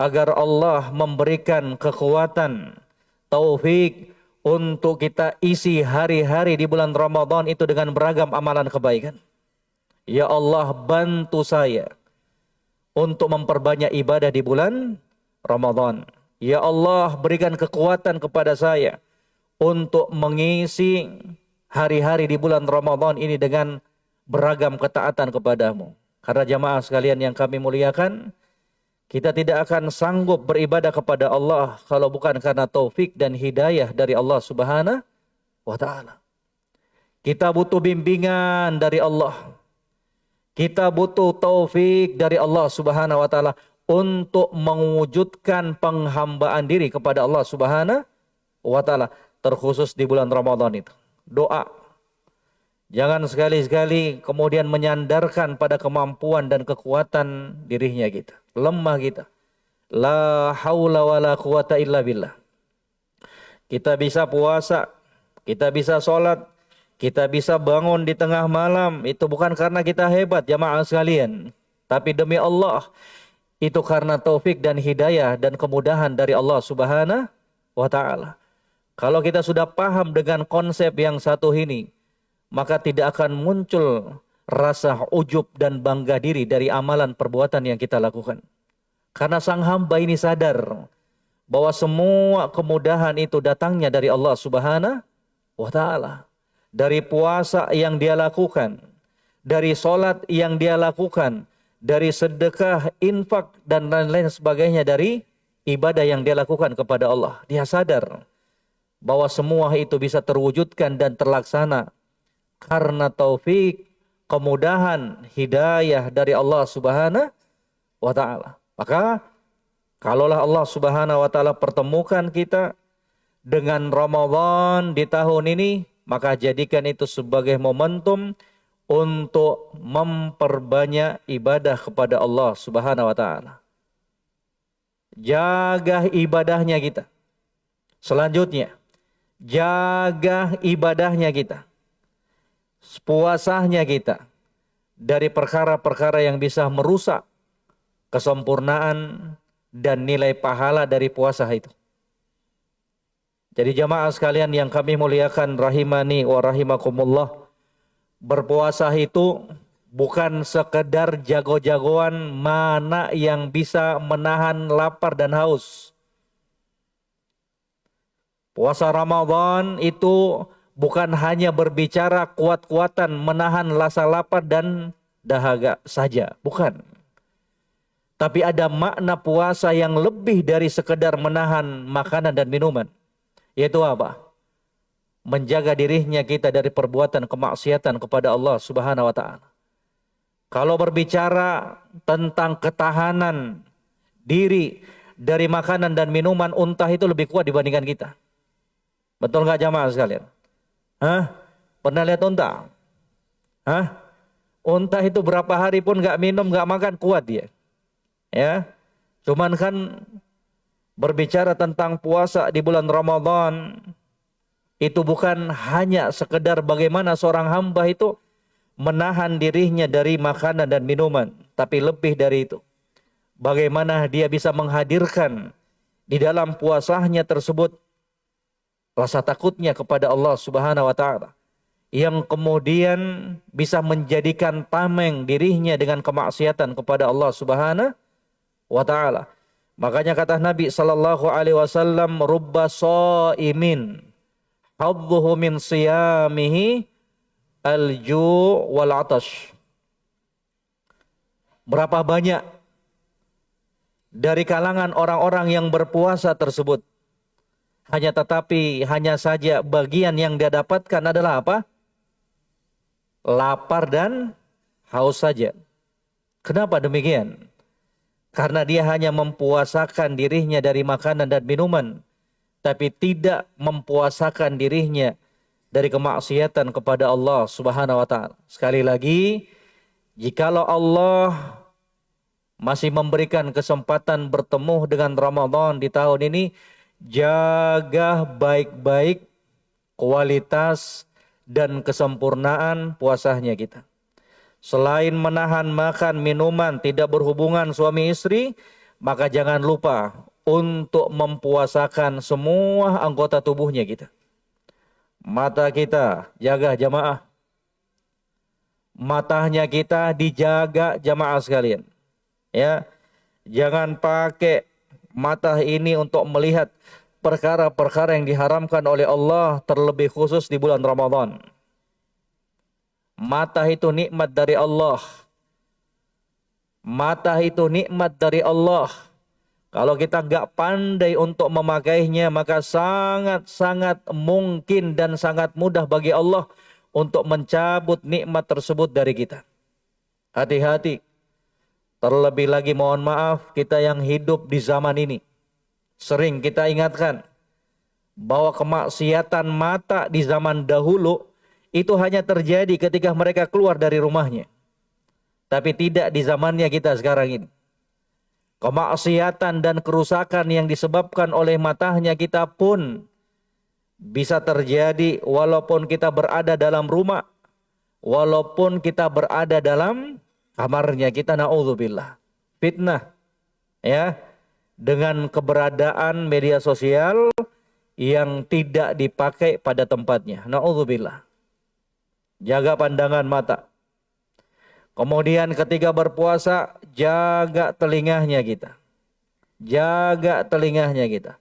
Agar Allah memberikan kekuatan, taufik untuk kita isi hari-hari di bulan Ramadan itu dengan beragam amalan kebaikan. Ya Allah, bantu saya untuk memperbanyak ibadah di bulan Ramadan. Ya Allah, berikan kekuatan kepada saya untuk mengisi hari-hari di bulan Ramadan ini dengan beragam ketaatan kepadamu. Karena jamaah sekalian yang kami muliakan, kita tidak akan sanggup beribadah kepada Allah kalau bukan karena taufik dan hidayah dari Allah Subhanahu wa taala. Kita butuh bimbingan dari Allah. Kita butuh taufik dari Allah Subhanahu wa taala untuk mewujudkan penghambaan diri kepada Allah Subhanahu wa taala, terkhusus di bulan Ramadan itu. Doa. Jangan sekali-sekali kemudian menyandarkan pada kemampuan dan kekuatan dirinya kita. Lemah kita. La haula wala quwata illa billah. Kita bisa puasa, kita bisa sholat, kita bisa bangun di tengah malam. Itu bukan karena kita hebat jamaah sekalian. Tapi demi Allah, itu karena taufik dan hidayah dan kemudahan dari Allah Subhanahu wa ta'ala. Kalau kita sudah paham dengan konsep yang satu ini, maka tidak akan muncul rasa ujub dan bangga diri dari amalan perbuatan yang kita lakukan. Karena sang hamba ini sadar bahwa semua kemudahan itu datangnya dari Allah Subhanahu wa ta'ala. Dari puasa yang dia lakukan, dari sholat yang dia lakukan, dari sedekah, infak, dan lain-lain sebagainya dari ibadah yang dia lakukan kepada Allah. Dia sadar bahwa semua itu bisa terwujudkan dan terlaksana karena taufik, kemudahan, hidayah dari Allah Subhanahu wa ta'ala. Maka kalaulah Allah Subhanahu wa ta'ala pertemukan kita dengan Ramadan di tahun ini, maka jadikan itu sebagai momentum untuk memperbanyak ibadah kepada Allah Subhanahu wa ta'ala. Jaga ibadahnya kita. Selanjutnya, jaga ibadahnya kita. Puasanya kita dari perkara-perkara yang bisa merusak kesempurnaan dan nilai pahala dari puasa itu. Jadi jamaah sekalian yang kami muliakan rahimani wa rahimakumullah, berpuasa itu bukan sekedar jago-jagoan mana yang bisa menahan lapar dan haus. Puasa Ramadan itu bukan hanya berbicara kuat-kuatan menahan rasa lapar dan dahaga saja, bukan. Tapi ada makna puasa yang lebih dari sekedar menahan makanan dan minuman. Yaitu apa? Menjaga dirinya kita dari perbuatan kemaksiatan kepada Allah Subhanahu wa taala. Kalau berbicara tentang ketahanan diri dari makanan dan minuman, unta itu lebih kuat dibandingkan kita. Betul nggak jamaah sekalian? Hah? Pernah lihat unta? Hah? Unta itu berapa hari pun nggak minum, nggak makan, kuat dia. Ya, cuman kan berbicara tentang puasa di bulan Ramadan itu bukan hanya sekedar bagaimana seorang hamba itu menahan dirinya dari makanan dan minuman, tapi lebih dari itu. Bagaimana dia bisa menghadirkan di dalam puasanya tersebut rasa takutnya kepada Allah Subhanahu wa taala, yang kemudian bisa menjadikan tameng dirinya dengan kemaksiatan kepada Allah Subhanahu wa taala. Makanya kata Nabi sallallahu alaihi wasallam, rubba shaimin hadduhu min siyamihi al-ju' wal 'atash. Berapa banyak dari kalangan orang-orang yang berpuasa tersebut, hanya saja bagian yang dia dapatkan adalah apa? Lapar dan haus saja. Kenapa demikian? Karena dia hanya mempuasakan dirinya dari makanan dan minuman, tapi tidak mempuasakan dirinya dari kemaksiatan kepada Allah Subhanahu wa taala. Sekali lagi, jikalau Allah masih memberikan kesempatan bertemu dengan Ramadan di tahun ini, jaga baik-baik kualitas dan kesempurnaan puasanya kita. Selain menahan makan, minuman, tidak berhubungan suami istri, maka jangan lupa untuk mempuasakan semua anggota tubuhnya kita. Mata kita jaga jamaah. Matanya kita dijaga jamaah sekalian. Ya, jangan pakai mata ini untuk melihat perkara-perkara yang diharamkan oleh Allah, terlebih khusus di bulan Ramadan. Mata itu nikmat dari Allah. Mata itu nikmat dari Allah. Kalau kita nggak pandai untuk memakainya, maka sangat-sangat mungkin dan sangat mudah bagi Allah untuk mencabut nikmat tersebut dari kita. Hati-hati. Terlebih lagi mohon maaf, kita yang hidup di zaman ini, sering kita ingatkan bahwa kemaksiatan mata di zaman dahulu itu hanya terjadi ketika mereka keluar dari rumahnya. Tapi tidak di zamannya kita sekarang ini. Kemaksiatan dan kerusakan yang disebabkan oleh matanya kita pun bisa terjadi walaupun kita berada dalam rumah, walaupun kita berada dalam kamarnya kita, naudzubillah. Fitnah, ya, dengan keberadaan media sosial yang tidak dipakai pada tempatnya, naudzubillah. Jaga pandangan mata. Kemudian ketika berpuasa, jaga telinganya kita. Jaga telinganya kita.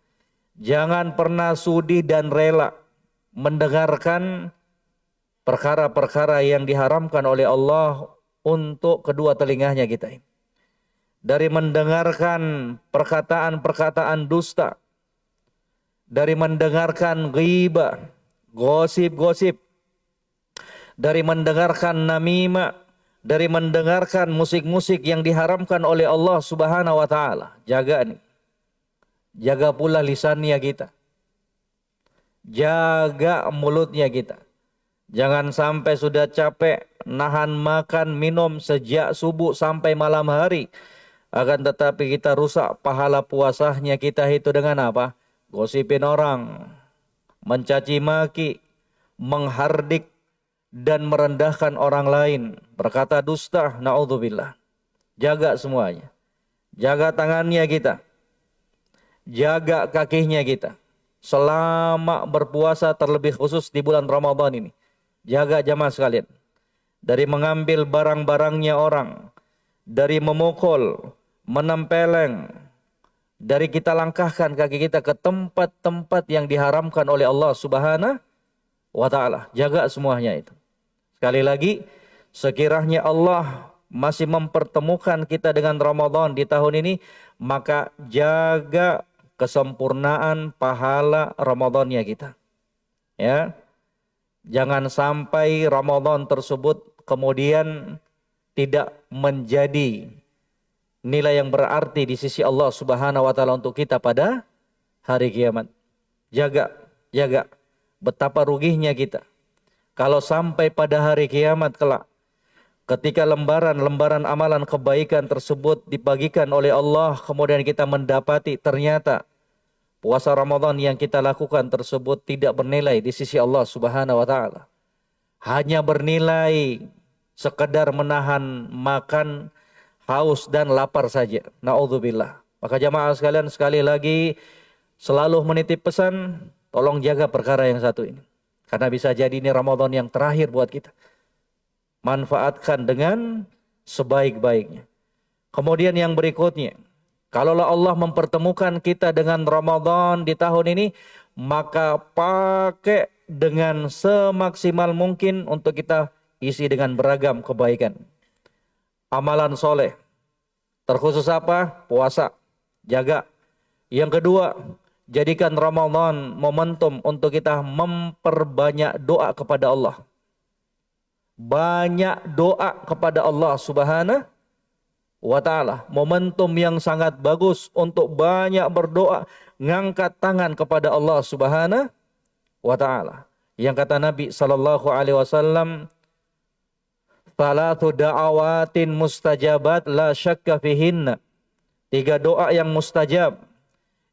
Jangan pernah sudi dan rela mendengarkan perkara-perkara yang diharamkan oleh Allah untuk kedua telinganya kita. Dari mendengarkan perkataan-perkataan dusta, dari mendengarkan ghibah, gosip-gosip, dari mendengarkan namimah, dari mendengarkan musik-musik yang diharamkan oleh Allah Subhanahu wa taala. Jaga nih. Jaga pula lisannya kita. Jaga mulutnya kita. Jangan sampai sudah capek nahan makan minum sejak subuh sampai malam hari, akan tetapi kita rusak pahala puasanya kita itu dengan apa? Gosipin orang, mencaci maki, menghardik dan merendahkan orang lain, berkata dusta, naudzubillah. Jaga semuanya. jaga tangannya kita, jaga kakinya kita. Selama berpuasa terlebih khusus di bulan Ramadan ini. Jaga jamaah sekalian. Dari mengambil barang-barangnya orang, dari memukul, menempeleng, dari kita langkahkan kaki kita ke tempat-tempat yang diharamkan oleh Allah Subhanahu wa Ta'ala. Jaga semuanya itu. Sekali lagi, sekiranya Allah masih mempertemukan kita dengan Ramadan di tahun ini, maka jaga kesempurnaan pahala Ramadannya kita. Ya. Jangan sampai Ramadan tersebut kemudian tidak menjadi nilai yang berarti di sisi Allah Subhanahu wa Ta'ala untuk kita pada hari kiamat. Jaga betapa ruginya kita kalau sampai pada hari kiamat kelak, ketika lembaran-lembaran amalan kebaikan tersebut dibagikan oleh Allah, kemudian kita mendapati ternyata puasa Ramadan yang kita lakukan tersebut tidak bernilai di sisi Allah Subhanahu wa Ta'ala. Hanya bernilai sekedar menahan makan, haus dan lapar saja. Na'udzubillah. Maka jamaah sekalian, sekali lagi selalu menitip pesan, tolong jaga perkara yang satu ini. Karena bisa jadi ini Ramadan yang terakhir buat kita. Manfaatkan dengan sebaik-baiknya. Kemudian yang berikutnya, kalaulah Allah mempertemukan kita dengan Ramadan di tahun ini, maka pakai dengan semaksimal mungkin untuk kita isi dengan beragam kebaikan. Amalan soleh. Terkhusus apa? Puasa. Jaga. Yang kedua, jadikan Ramadan momentum untuk kita memperbanyak doa kepada Allah. Banyak doa kepada Allah Subhanahu wa Ta'ala. Momentum yang sangat bagus untuk banyak berdoa, ngangkat tangan kepada Allah Subhanahu wa Ta'ala. Yang kata Nabi sallallahu alaihi wasallam, "Salatu da'awatin mustajabat la syakka fihinna." 3 doa yang mustajab,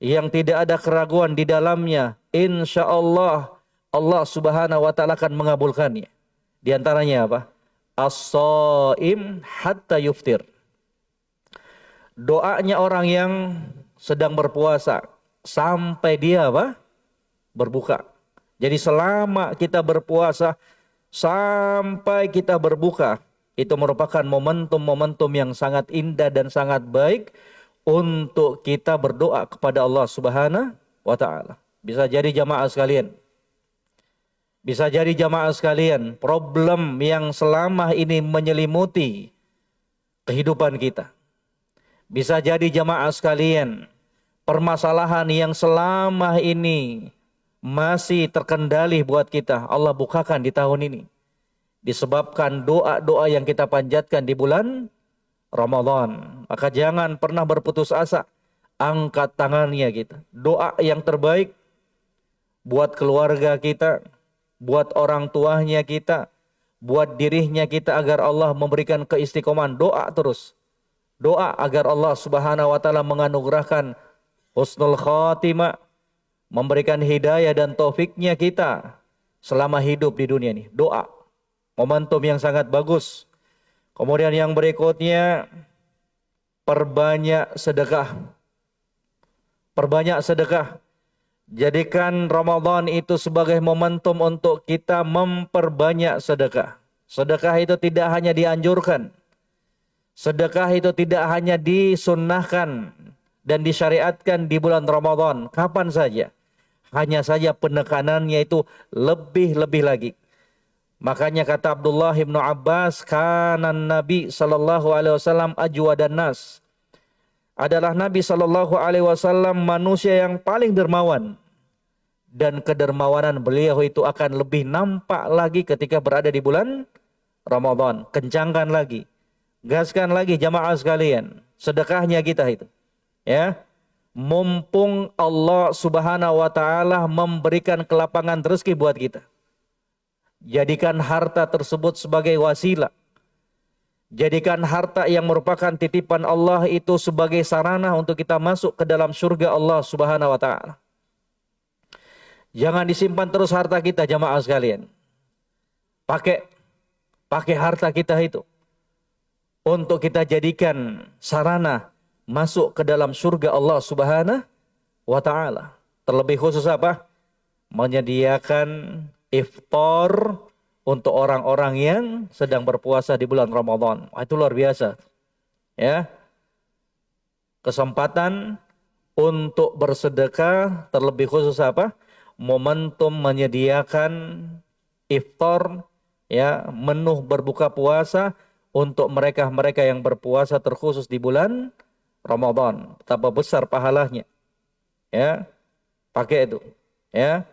yang tidak ada keraguan di dalamnya, insyaallah Allah Subhanahu wa Ta'ala akan mengabulkannya. Di antaranya apa? As-shaim hatta yuftir. Doanya orang yang sedang berpuasa sampai dia apa? Berbuka. Jadi selama kita berpuasa sampai kita berbuka, itu merupakan momentum-momentum yang sangat indah dan sangat baik untuk kita berdoa kepada Allah Subhanahu wa Ta'ala. Bisa jadi jamaah sekalian, problem yang selama ini menyelimuti kehidupan kita. Bisa jadi jamaah sekalian, permasalahan yang selama ini masih terkendali buat kita, Allah bukakan di tahun ini. Disebabkan doa-doa yang kita panjatkan di bulan Ramadan. Maka jangan pernah berputus asa. Angkat tangannya kita. Doa yang terbaik buat keluarga kita, buat orang tuanya kita, buat dirinya kita agar Allah memberikan keistiqomahan. Doa terus. Doa agar Allah Subhanahu wa Ta'ala menganugerahkan husnul khatimah, memberikan hidayah dan taufiknya kita selama hidup di dunia ini. Doa. Momentum yang sangat bagus. Kemudian yang berikutnya, perbanyak sedekah. Perbanyak sedekah. Jadikan Ramadan itu sebagai momentum untuk kita memperbanyak sedekah. Sedekah itu tidak hanya dianjurkan. Sedekah itu tidak hanya disunnahkan dan disyariatkan di bulan Ramadan. Kapan saja. Hanya saja penekanannya itu lebih-lebih lagi. Makanya kata Abdullah bin Abbas, kanan Nabi sallallahu alaihi wasallam ajwadan nas. Adalah Nabi sallallahu alaihi wasallam manusia yang paling dermawan. Dan kedermawanan beliau itu akan lebih nampak lagi ketika berada di bulan Ramadan. Kencangkan lagi. Gaskan lagi jamaah sekalian. Sedekahnya kita itu. Ya. Mumpung Allah Subhanahu wa Ta'ala memberikan kelapangan rezeki buat kita. Jadikan harta tersebut sebagai wasilah. Jadikan harta yang merupakan titipan Allah itu sebagai sarana untuk kita masuk ke dalam surga Allah Subhanahu wa Ta'ala. Jangan disimpan terus harta kita jamaah sekalian. Pakai harta kita itu untuk kita jadikan sarana masuk ke dalam surga Allah Subhanahu wa taala. Terlebih khusus apa? Menyediakan iftar untuk orang-orang yang sedang berpuasa di bulan Ramadan. Itu luar biasa. Ya. Kesempatan untuk bersedekah, terlebih khusus apa? Momentum menyediakan iftar, ya, menu berbuka puasa untuk mereka-mereka yang berpuasa terkhusus di bulan Ramadan. Betapa besar pahalanya. Ya, pakai itu. Ya.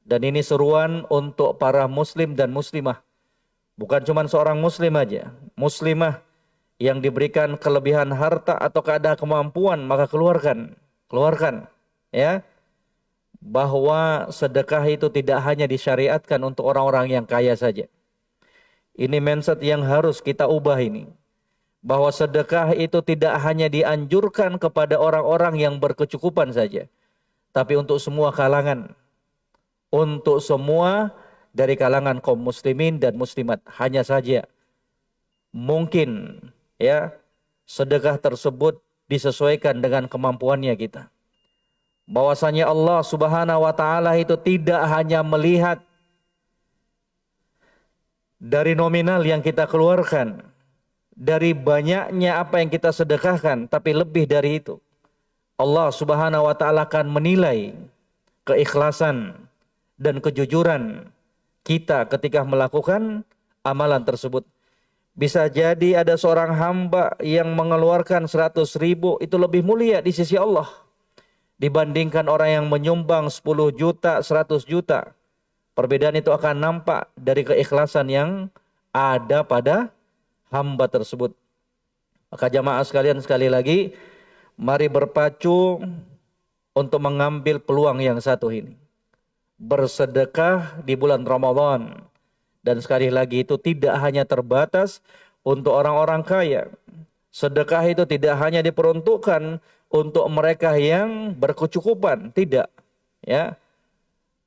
Dan ini seruan untuk para muslim dan muslimah. Bukan cuma seorang muslim aja. Muslimah yang diberikan kelebihan harta atau ada kemampuan, maka keluarkan. Keluarkan. Ya. Bahwa sedekah itu tidak hanya disyariatkan untuk orang-orang yang kaya saja. Ini mindset yang harus kita ubah ini. Bahwa sedekah itu tidak hanya dianjurkan kepada orang-orang yang berkecukupan saja. Tapi untuk semua kalangan. Untuk semua dari kalangan kaum muslimin dan muslimat. Hanya saja mungkin ya sedekah tersebut disesuaikan dengan kemampuannya kita. Bahwasanya Allah Subhanahu wa taala itu tidak hanya melihat dari nominal yang kita keluarkan, dari banyaknya apa yang kita sedekahkan, tapi lebih dari itu. Allah Subhanahu wa taala akan menilai keikhlasan dan kejujuran kita ketika melakukan amalan tersebut. Bisa jadi ada seorang hamba yang mengeluarkan 100.000 itu lebih mulia di sisi Allah dibandingkan orang yang menyumbang 10 juta, 100 juta. Perbedaan itu akan nampak dari keikhlasan yang ada pada hamba tersebut. Maka jamaah sekalian, sekali lagi, mari berpacu untuk mengambil peluang yang satu ini. Bersedekah di bulan Ramadan. Dan sekali lagi itu tidak hanya terbatas untuk orang-orang kaya. Sedekah itu tidak hanya diperuntukkan untuk mereka yang berkecukupan, tidak. Ya.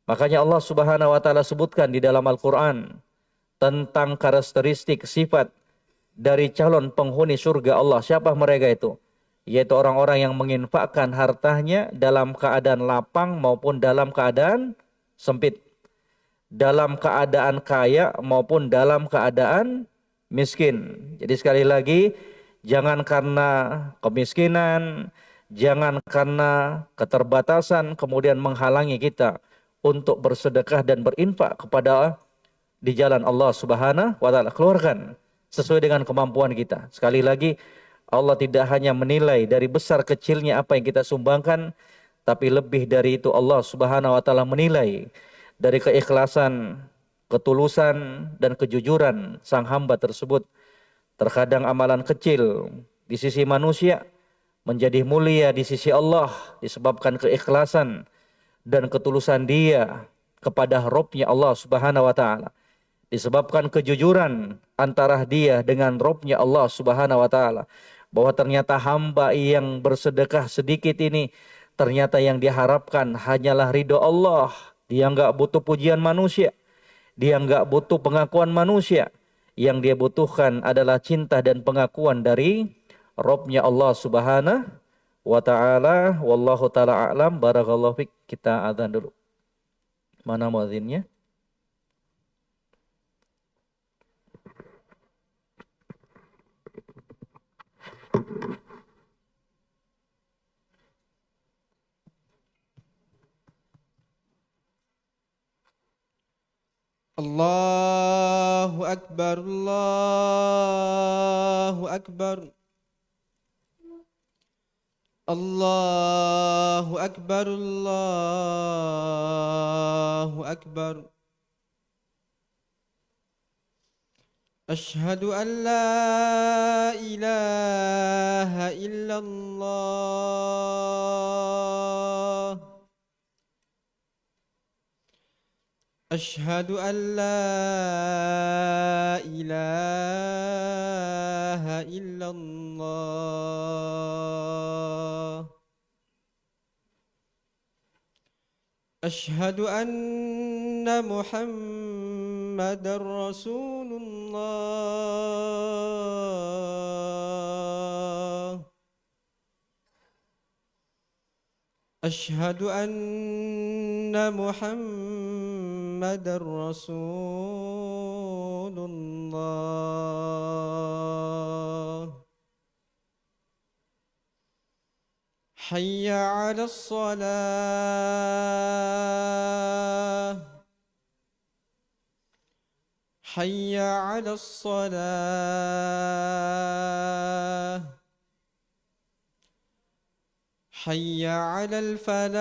Makanya Allah Subhanahu wa taala sebutkan di dalam Al-Qur'an tentang karakteristik sifat dari calon penghuni surga Allah. Siapa mereka itu? Yaitu orang-orang yang menginfakkan hartanya dalam keadaan lapang maupun dalam keadaan sempit. Dalam keadaan kaya maupun dalam keadaan miskin. Jadi sekali lagi, jangan karena kemiskinan, jangan karena keterbatasan kemudian menghalangi kita untuk bersedekah dan berinfak kepada di jalan Allah Subhanahu wa taala. Keluarkan sesuai dengan kemampuan kita. Sekali lagi, Allah tidak hanya menilai dari besar kecilnya apa yang kita sumbangkan, tapi lebih dari itu Allah Subhanahu wa taala menilai dari keikhlasan, ketulusan dan kejujuran sang hamba tersebut. Terkadang amalan kecil di sisi manusia menjadi mulia di sisi Allah disebabkan keikhlasan dan ketulusan dia kepada Rabb-Nya Allah Subhanahu wa taala. Disebabkan kejujuran antara dia dengan Rabb-Nya Allah Subhanahu wa taala. Bahwa ternyata hamba yang bersedekah sedikit ini ternyata yang diharapkan hanyalah ridho Allah. Dia enggak butuh pujian manusia. Dia enggak butuh pengakuan manusia. Yang dia butuhkan adalah cinta dan pengakuan dari Rabb-Nya Allah Subhanahu wa taala. Wallahu taala a'lam. Barakallahu fik. Kita adzan dulu. Mana muadzinnya? Allahu Akbar, Allahu Akbar. Allahu Akbar, Allahu Akbar. Ashhadu an la ilaha illallah. أشهد أن لا إله إلا الله. أشهد أن محمد رسول الله. أشهد أن محمد رسول الله. حي على الصلاة. حي على الصلاة. حي على الفلاح.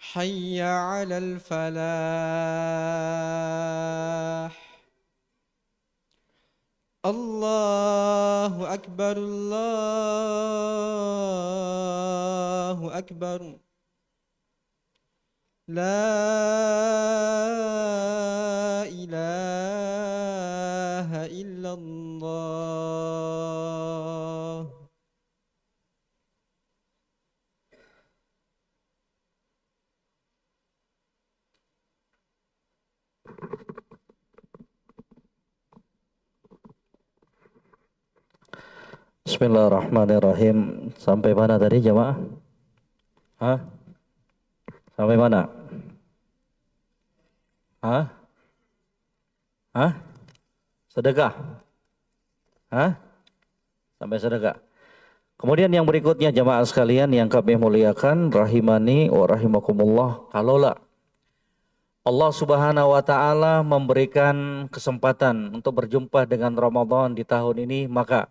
حي على الفلاح. الله أكبر الله أكبر. لا إله إلا الله. Bismillahirrahmanirrahim. Sampai mana tadi jemaah? Hah? Sampai mana? Hah? Hah? Sedekah? Hah? Sampai sedekah. Kemudian yang berikutnya jemaah sekalian yang kami muliakan, rahimani wa rahimakumullah. Kalaulah Allah Subhanahu wa taala memberikan kesempatan untuk berjumpa dengan Ramadan di tahun ini, maka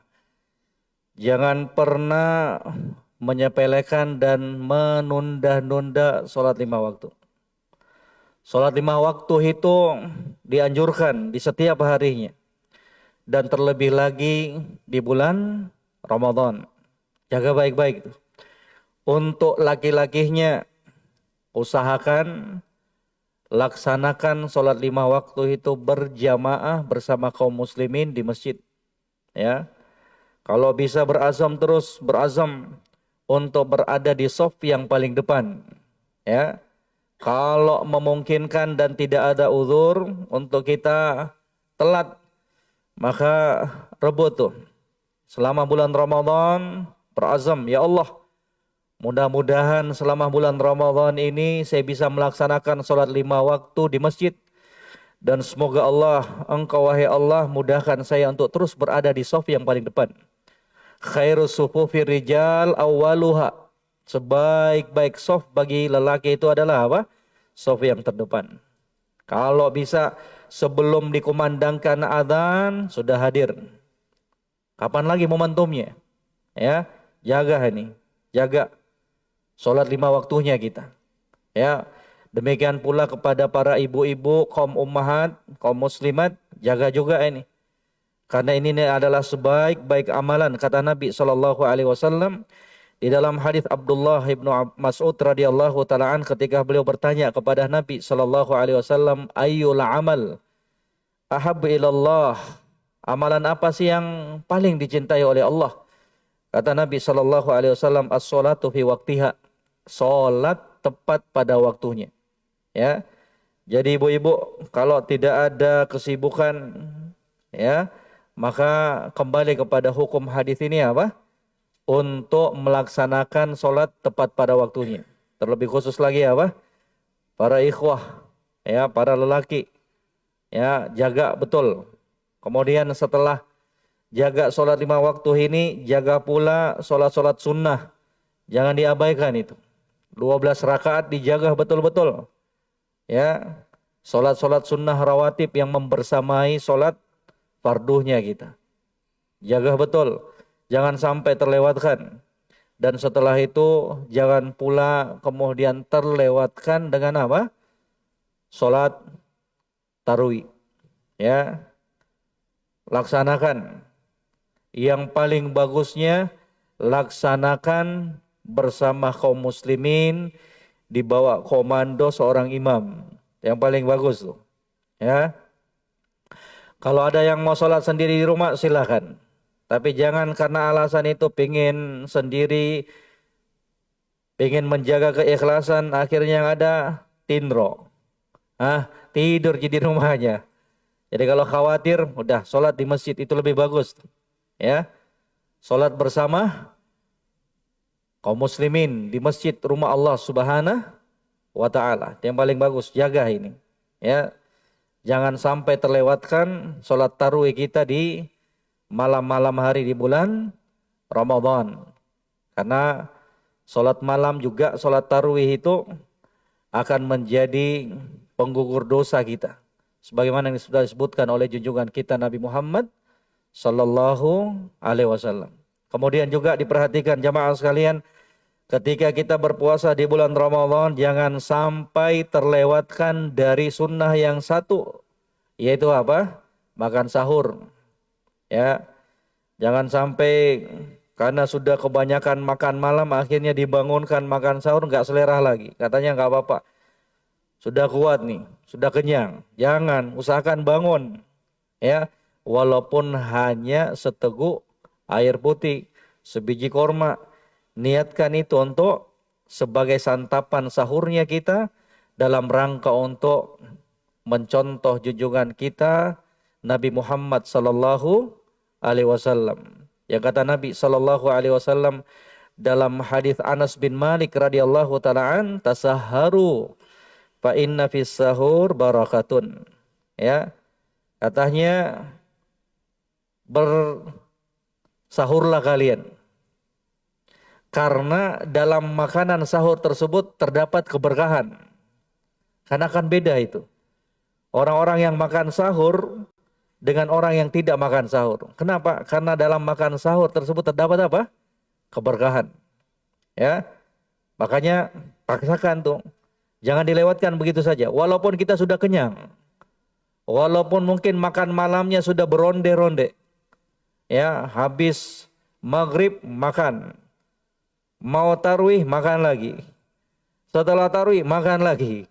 jangan pernah menyepelekan dan menunda-nunda sholat 5 waktu. Sholat 5 waktu itu dianjurkan di setiap harinya. Dan terlebih lagi di bulan Ramadan. Jaga baik-baik. Untuk laki-lakinya, usahakan laksanakan sholat 5 waktu itu berjamaah bersama kaum muslimin di masjid. Ya. Kalau bisa berazam terus, berazam untuk berada di shaf yang paling depan. Ya. Kalau memungkinkan dan tidak ada uzur untuk kita telat, maka rebut tuh. Selama bulan Ramadan, berazam, ya Allah, mudah-mudahan selama bulan Ramadan ini saya bisa melaksanakan sholat 5 waktu di masjid. Dan semoga Allah, Engkau wahai Allah, mudahkan saya untuk terus berada di shaf yang paling depan. Khairus sufufi rijal awwaluha. Sebaik-baik shaf bagi lelaki itu adalah apa? Shaf yang terdepan. Kalau bisa sebelum dikumandangkan adzan sudah hadir. Kapan lagi momentumnya? Ya, jaga ini. Jaga sholat 5 waktunya kita. Ya, demikian pula kepada para ibu-ibu, kaum ummahat, kaum muslimat, jaga juga ini. Karena ini adalah sebaik-baik amalan kata Nabi SAW di dalam hadis Abdullah ibnu Mas'ud radhiyallahu taala an ketika beliau bertanya kepada Nabi SAW, ayyul amal ahabbu ilallah, amalan apa sih yang paling dicintai oleh Allah? Kata Nabi SAW, as-sholatu fi waktiha, sholat tepat pada waktunya. Ya, jadi ibu-ibu kalau tidak ada kesibukan, ya, maka kembali kepada hukum hadis ini apa? Untuk melaksanakan sholat tepat pada waktunya. Terlebih khusus lagi apa? Para ikhwah, ya, para lelaki, ya, jaga betul. Kemudian setelah jaga sholat 5 waktu ini, jaga pula sholat-sholat sunnah. Jangan diabaikan itu. 12 rakaat dijaga betul-betul. Ya, sholat-sholat sunnah rawatib yang membersamai sholat farduhnya kita. Jaga betul. Jangan sampai terlewatkan. Dan setelah itu jangan pula kemudian terlewatkan dengan apa? Sholat tarawih. Ya. Laksanakan. Yang paling bagusnya laksanakan bersama kaum muslimin di bawah komando seorang imam. Yang paling bagus tuh. Ya. Kalau ada yang mau sholat sendiri di rumah silakan. Tapi jangan karena alasan itu pingin sendiri, pingin menjaga keikhlasan, akhirnya yang ada tindro. Tidur di rumahnya. Jadi kalau khawatir, udah sholat di masjid itu lebih bagus. Ya, Salat bersama kaum muslimin di masjid rumah Allah Subhanahu wa taala. Yang paling bagus, jaga ini. Ya. Jangan sampai terlewatkan salat tarawih kita di malam-malam hari di bulan Ramadan. Karena salat malam juga salat tarawih itu akan menjadi penggugur dosa kita. Sebagaimana yang sudah disebutkan oleh junjungan kita Nabi Muhammad sallallahu alaihi wasallam. Kemudian juga diperhatikan jamaah sekalian, ketika kita berpuasa di bulan Ramadan, jangan sampai terlewatkan dari sunnah yang satu, yaitu apa? Makan sahur. Ya, jangan sampai karena sudah kebanyakan makan malam akhirnya dibangunkan makan sahur nggak selera lagi. Katanya nggak apa-apa, sudah kuat nih, sudah kenyang. Jangan, usahakan bangun. Ya, walaupun hanya seteguk air putih, sebiji korma. Niatkan itu untuk sebagai santapan sahurnya kita dalam rangka untuk mencontoh junjungan kita Nabi Muhammad sallallahu alaihi wasallam. Yang kata Nabi sallallahu alaihi wasallam dalam hadis Anas bin Malik radhiyallahu taala an, tasahharu fa inna fis sahur barakatun. Ya. Katanya bersahurlah kalian, karena dalam makanan sahur tersebut terdapat keberkahan. Karena kan beda itu. Orang-orang yang makan sahur dengan orang yang tidak makan sahur. Kenapa? Karena dalam makan sahur tersebut terdapat apa? Keberkahan. Ya. Makanya paksakan tuh. Jangan dilewatkan begitu saja. Walaupun kita sudah kenyang. Walaupun mungkin makan malamnya sudah beronde-ronde. Ya, habis maghrib makan. Mau tarawih makan lagi. Setelah tarawih makan lagi.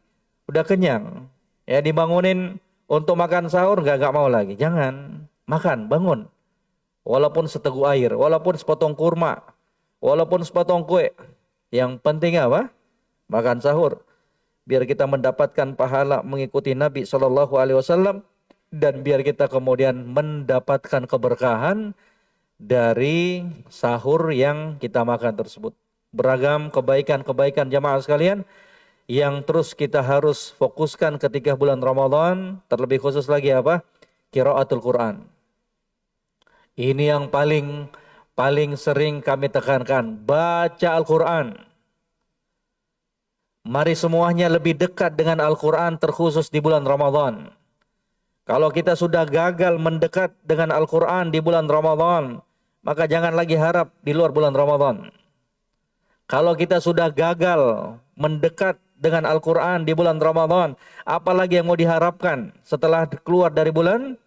Udah kenyang. Ya, dibangunin untuk makan sahur nggak mau lagi. Jangan. Makan, bangun. Walaupun seteguk air, walaupun sepotong kurma, walaupun sepotong kue. Yang penting apa? Makan sahur. Biar kita mendapatkan pahala mengikuti Nabi Shallallahu Alaihi Wasallam, dan biar kita kemudian mendapatkan keberkahan dari sahur yang kita makan tersebut. Beragam kebaikan-kebaikan jamaah sekalian yang terus kita harus fokuskan ketika bulan Ramadan, terlebih khusus lagi apa? Qiraatul Quran. Ini yang paling sering kami tekankan, baca Al-Quran. Mari semuanya lebih dekat dengan Al-Quran, terkhusus di bulan Ramadan. Kalau kita sudah gagal mendekat dengan Al-Quran di bulan Ramadan, maka jangan lagi harap di luar bulan Ramadan. Kalau kita sudah gagal mendekat dengan Al-Quran di bulan Ramadan, apalagi yang mau diharapkan setelah keluar dari bulan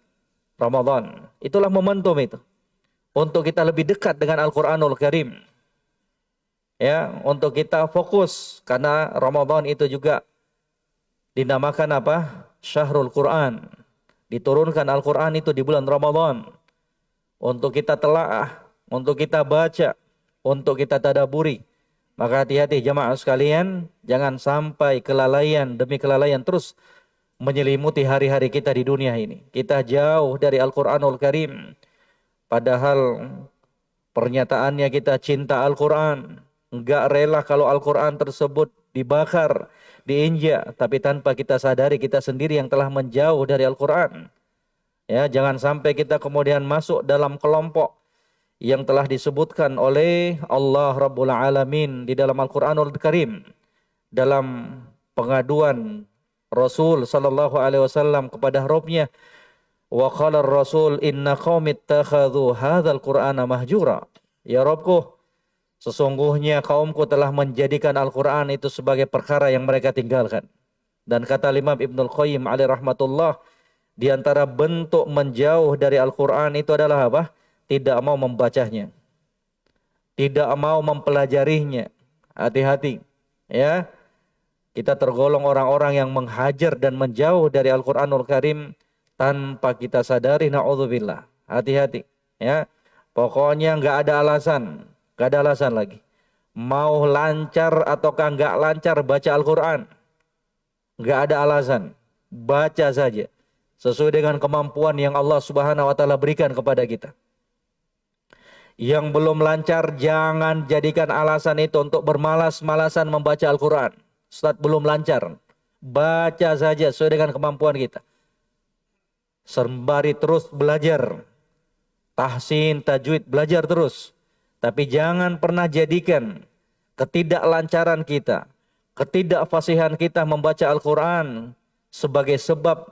Ramadan? Itulah momentum itu. Untuk kita lebih dekat dengan Al-Quranul Karim. Ya, untuk kita fokus. Karena Ramadan itu juga dinamakan apa? Syahrul Quran. Diturunkan Al-Quran itu di bulan Ramadan. Untuk kita telaah, untuk kita baca, untuk kita tadaburi. Maka hati-hati jamaah sekalian, jangan sampai kelalaian demi kelalaian terus menyelimuti hari-hari kita di dunia ini. Kita jauh dari Al-Quranul Karim. Padahal pernyataannya kita cinta Al-Quran. Enggak rela kalau Al-Quran tersebut dibakar, diinjak. Tapi tanpa kita sadari kita sendiri yang telah menjauh dari Al-Quran. Ya, jangan sampai kita kemudian masuk dalam kelompok yang telah disebutkan oleh Allah Rabbul Alamin di dalam Al-Quranul Karim. Dalam pengaduan Rasul sallallahu alaihi wasallam kepada Rabbnya, wa qala ar-rasul inna qaumi ittakhadhu hadzal qur'ana mahjura. Ya Rabbku, sesungguhnya kaumku telah menjadikan Al-Quran itu sebagai perkara yang mereka tinggalkan. Dan kata Imam Ibnul Qayyim alaihi rahmatullah, di antara bentuk menjauh dari Al-Quran itu adalah apa? Tidak mau membacanya, tidak mau mempelajarinya. Hati-hati, ya. Kita tergolong orang-orang yang menghajar dan menjauh dari Al-Quranul Karim tanpa kita sadari. Na'udzubillah. Hati-hati, ya. Pokoknya nggak ada alasan lagi. Mau lancar ataukah nggak lancar baca Al-Quran, nggak ada alasan. Baca saja sesuai dengan kemampuan yang Allah Subhanahu Wa Taala berikan kepada kita. Yang belum lancar jangan jadikan alasan itu untuk bermalas-malasan membaca Al-Quran. Ustaz belum lancar. Baca saja sesuai dengan kemampuan kita. Sembari terus belajar. Tahsin, tajwid, belajar terus. Tapi jangan pernah jadikan ketidaklancaran kita, ketidakfasihan kita membaca Al-Quran sebagai sebab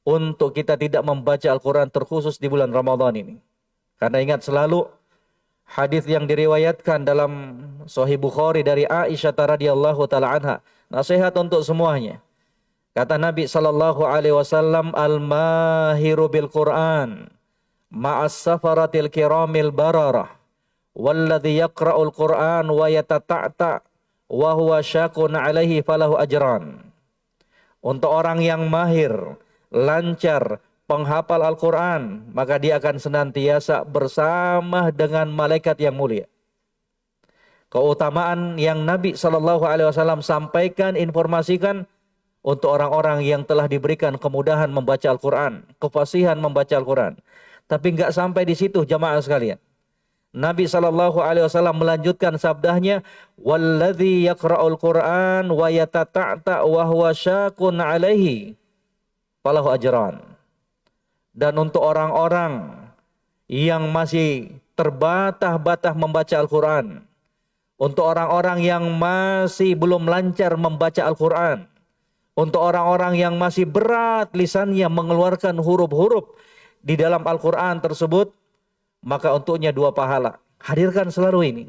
untuk kita tidak membaca Al-Quran terkhusus di bulan Ramadan ini. Karena ingat selalu hadis yang diriwayatkan dalam Sahih Bukhari dari Aisyah radhiyallahu taala anha, nasihat untuk semuanya. Kata Nabi sallallahu alaihi wasallam, al-mahiru bil Quran ma'as safaratil kiramil bararah walladzi yaqra'ul Quran wa yatata'ta wa huwa syakun alaihi falahu ajran. Untuk orang yang mahir, lancar, penghafal Al-Quran, maka dia akan senantiasa bersama dengan malaikat yang mulia. Keutamaan yang Nabi SAW sampaikan, informasikan untuk orang-orang yang telah diberikan kemudahan membaca Al-Quran, kefasihan membaca Al-Quran. Tapi enggak sampai di situ jamaah sekalian. Nabi SAW melanjutkan sabdanya, walladzi yaqra'ul Qur'an wa yatata'ta wa huwa syakun alaihi falahu ajran. Dan untuk orang-orang yang masih terbatah-batah membaca Al-Quran, untuk orang-orang yang masih belum lancar membaca Al-Quran, untuk orang-orang yang masih berat lisannya mengeluarkan huruf-huruf di dalam Al-Quran tersebut, maka untuknya 2 pahala. Hadirkan selalu ini.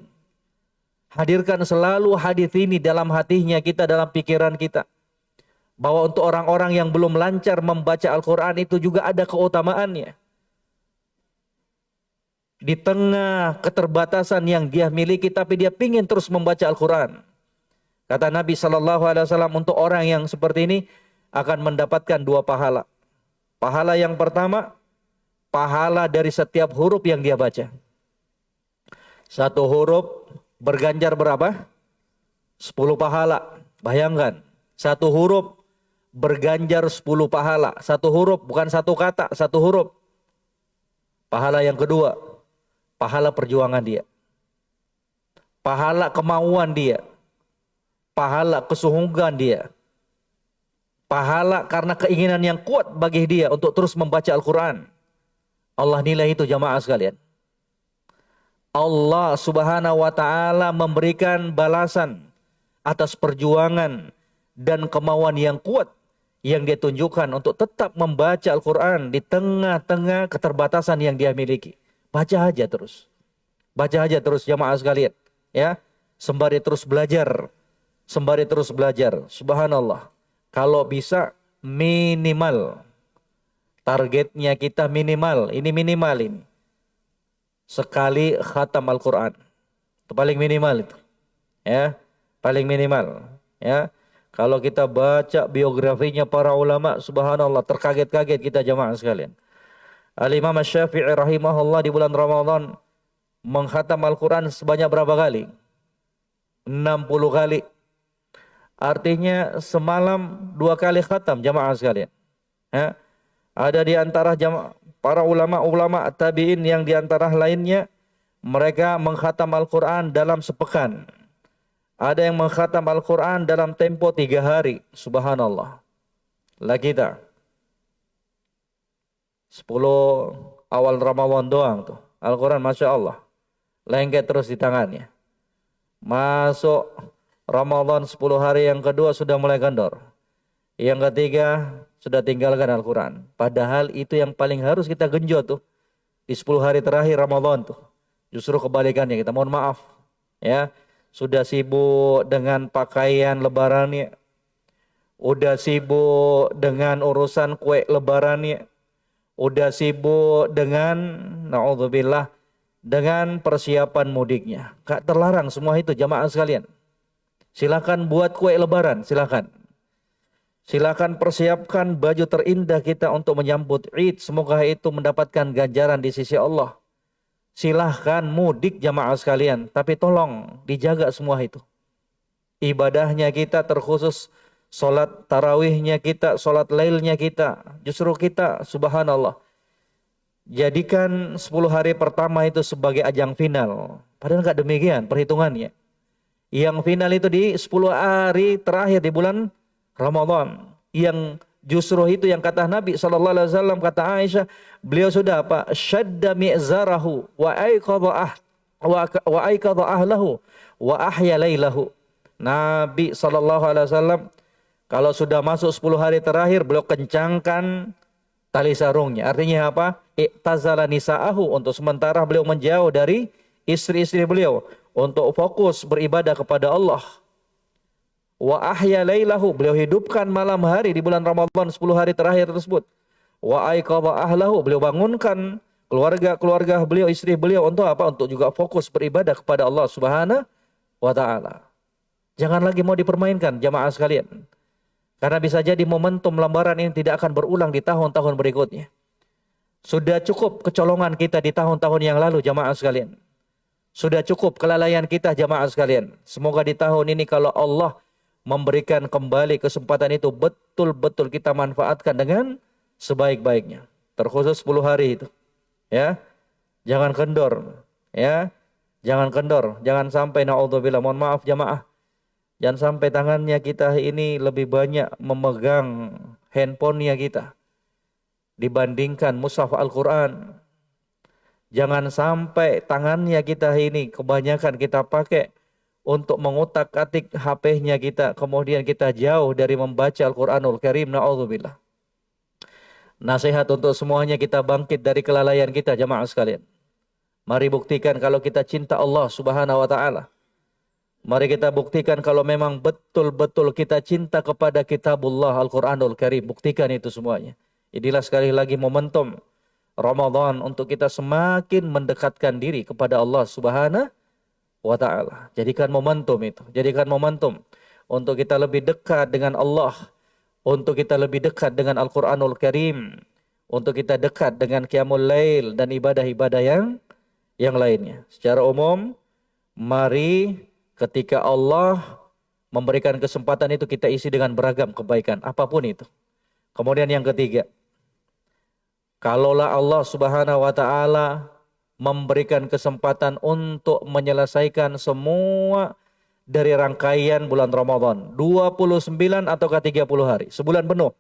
Hadirkan selalu hadis ini dalam hatinya kita, dalam pikiran kita. Bahwa untuk orang-orang yang belum lancar membaca Al-Quran itu juga ada keutamaannya. Di tengah keterbatasan yang dia miliki, tapi dia ingin terus membaca Al-Quran. Kata Nabi SAW, untuk orang yang seperti ini akan mendapatkan 2 pahala. Pahala yang pertama, pahala dari setiap huruf yang dia baca. 1 huruf berganjar berapa? 10 pahala. Bayangkan, 1 huruf berganjar 10 pahala. 1 huruf, bukan 1 kata, 1 huruf. Pahala yang kedua, pahala perjuangan dia. Pahala kemauan dia. Pahala kesungguhan dia. Pahala karena keinginan yang kuat bagi dia untuk terus membaca Al-Quran. Allah nilai itu jamaah sekalian. Allah Subhanahu wa taala memberikan balasan atas perjuangan dan kemauan yang kuat yang dia tunjukkan untuk tetap membaca Al-Quran di tengah-tengah keterbatasan yang dia miliki. Baca aja terus. Baca aja terus jamaah sekalian, ya. Sembari terus belajar. Sembari terus belajar. Subhanallah. Kalau bisa minimal, targetnya kita minimal, ini minimal ini. Sekali khatam Al-Quran. Itu paling minimal itu. Ya, paling minimal. Ya. Kalau kita baca biografinya para ulama, subhanallah, terkaget-kaget kita jamaah sekalian. Al-Imam Asy-Syafi'i rahimahullah di bulan Ramadan mengkhatam Al-Quran sebanyak berapa kali? 60 kali. Artinya semalam 2 kali khatam jamaah sekalian. Ya. Ada di antara para ulama-ulama tabi'in yang di antara lainnya mereka mengkhatam Al-Quran dalam sepekan. Ada yang mengkhatam Al-Quran dalam tempo 3 hari. Subhanallah. Lah kita 10 awal Ramadan doang tuh. Al-Quran Masya Allah. Lengket terus di tangannya. Masuk Ramadan 10 hari yang kedua sudah mulai kendor. Yang ketiga sudah tinggalkan Al-Quran. Padahal itu yang paling harus kita genjot tuh. Di 10 hari terakhir Ramadan tuh. Justru kebalikannya, kita mohon maaf. Ya, sudah sibuk dengan pakaian lebarannya. Udah sibuk dengan urusan kue lebarannya. Udah sibuk dengan, na'udzubillah, dengan persiapan mudiknya. Gak terlarang semua itu jamaah sekalian. Silakan buat kue lebaran, silakan. Silakan persiapkan baju terindah kita untuk menyambut Id. Semoga itu mendapatkan ganjaran di sisi Allah. Silahkan mudik jamaah sekalian. Tapi tolong dijaga semua itu. Ibadahnya kita terkhusus sholat tarawihnya kita, sholat lailnya kita. Justru kita subhanallah jadikan 10 hari pertama itu sebagai ajang final. Padahal enggak demikian perhitungannya. Yang final itu di 10 hari terakhir di bulan Ramadan. Yang justru itu yang kata Nabi SAW, kata Aisyah, beliau sudah apa? Syadda mi'zarahu wa aikadha ahlahu wa ahya lailahu. Nabi SAW kalau sudah masuk 10 hari terakhir, beliau kencangkan tali sarungnya. Artinya apa? Iktazala nisa'ahu, untuk sementara beliau menjauh dari istri-istri beliau untuk fokus beribadah kepada Allah. Wa ahya lailahu, beliau hidupkan malam hari di bulan Ramadan 10 hari terakhir tersebut. Wa aiqadha ahlahu, beliau bangunkan keluarga beliau, istri beliau untuk apa? Untuk juga fokus beribadah kepada Allah Subhanahu wa taala. Jangan lagi mau dipermainkan jamaah sekalian. Karena bisa jadi momentum lembaran ini tidak akan berulang di tahun-tahun berikutnya. Sudah cukup kecolongan kita di tahun-tahun yang lalu jamaah sekalian. Sudah cukup kelalaian kita jamaah sekalian. Semoga di tahun ini kalau Allah memberikan kembali kesempatan itu, betul-betul kita manfaatkan dengan sebaik-baiknya. Terkhusus 10 hari itu. Ya. Jangan kendor. Ya. Jangan kendor. Jangan sampai naudzubillah, mohon maaf jamaah. Jangan sampai tangannya kita ini lebih banyak memegang handphonenya kita dibandingkan mushaf Al-Quran. Jangan sampai tangannya kita ini kebanyakan kita pakai untuk mengutak-atik HP-nya kita, kemudian kita jauh dari membaca Al-Quranul Karim. Na'udzubillah. Nasihat untuk semuanya, kita bangkit dari kelalaian kita jamaah sekalian. Mari buktikan kalau kita cinta Allah Subhanahu wa taala. Mari kita buktikan kalau memang betul-betul kita cinta kepada kitabullah Al-Quranul Karim. Buktikan itu semuanya. Inilah sekali lagi momentum Ramadan untuk kita semakin mendekatkan diri kepada Allah Subhanahu wa ta'ala. Jadikan momentum itu. Jadikan momentum untuk kita lebih dekat dengan Allah. Untuk kita lebih dekat dengan Al-Quranul Karim. Untuk kita dekat dengan Qiyamul Lail dan ibadah-ibadah yang lainnya. Secara umum, mari ketika Allah memberikan kesempatan itu kita isi dengan beragam kebaikan, apapun itu. Kemudian yang ketiga, kalaulah Allah Subhanahu wa taala memberikan kesempatan untuk menyelesaikan semua dari rangkaian bulan Ramadan, 29 atau 30 hari, sebulan penuh,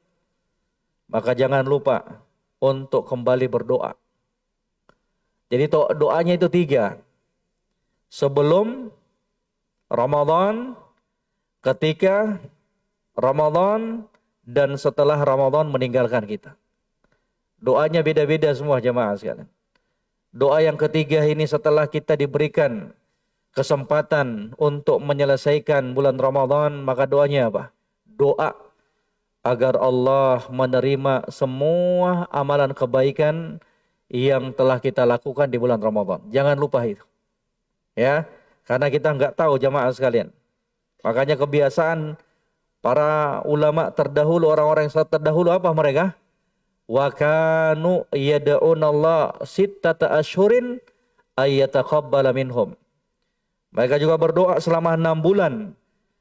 maka jangan lupa untuk kembali berdoa. Jadi doanya itu 3. Sebelum Ramadan, ketika Ramadan, dan setelah Ramadan meninggalkan kita. Doanya beda-beda semua jemaah sekalian. Doa yang ketiga ini setelah kita diberikan kesempatan untuk menyelesaikan bulan Ramadan, maka doanya apa? Doa agar Allah menerima semua amalan kebaikan yang telah kita lakukan di bulan Ramadan. Jangan lupa itu. Ya. Karena kita nggak tahu jamaah sekalian. Makanya kebiasaan para ulama terdahulu, orang-orang yang terdahulu apa mereka? Wa kanu yad'unallah sittata asyhurin ayyataqabbala minhum. Mereka juga berdoa selama 6 bulan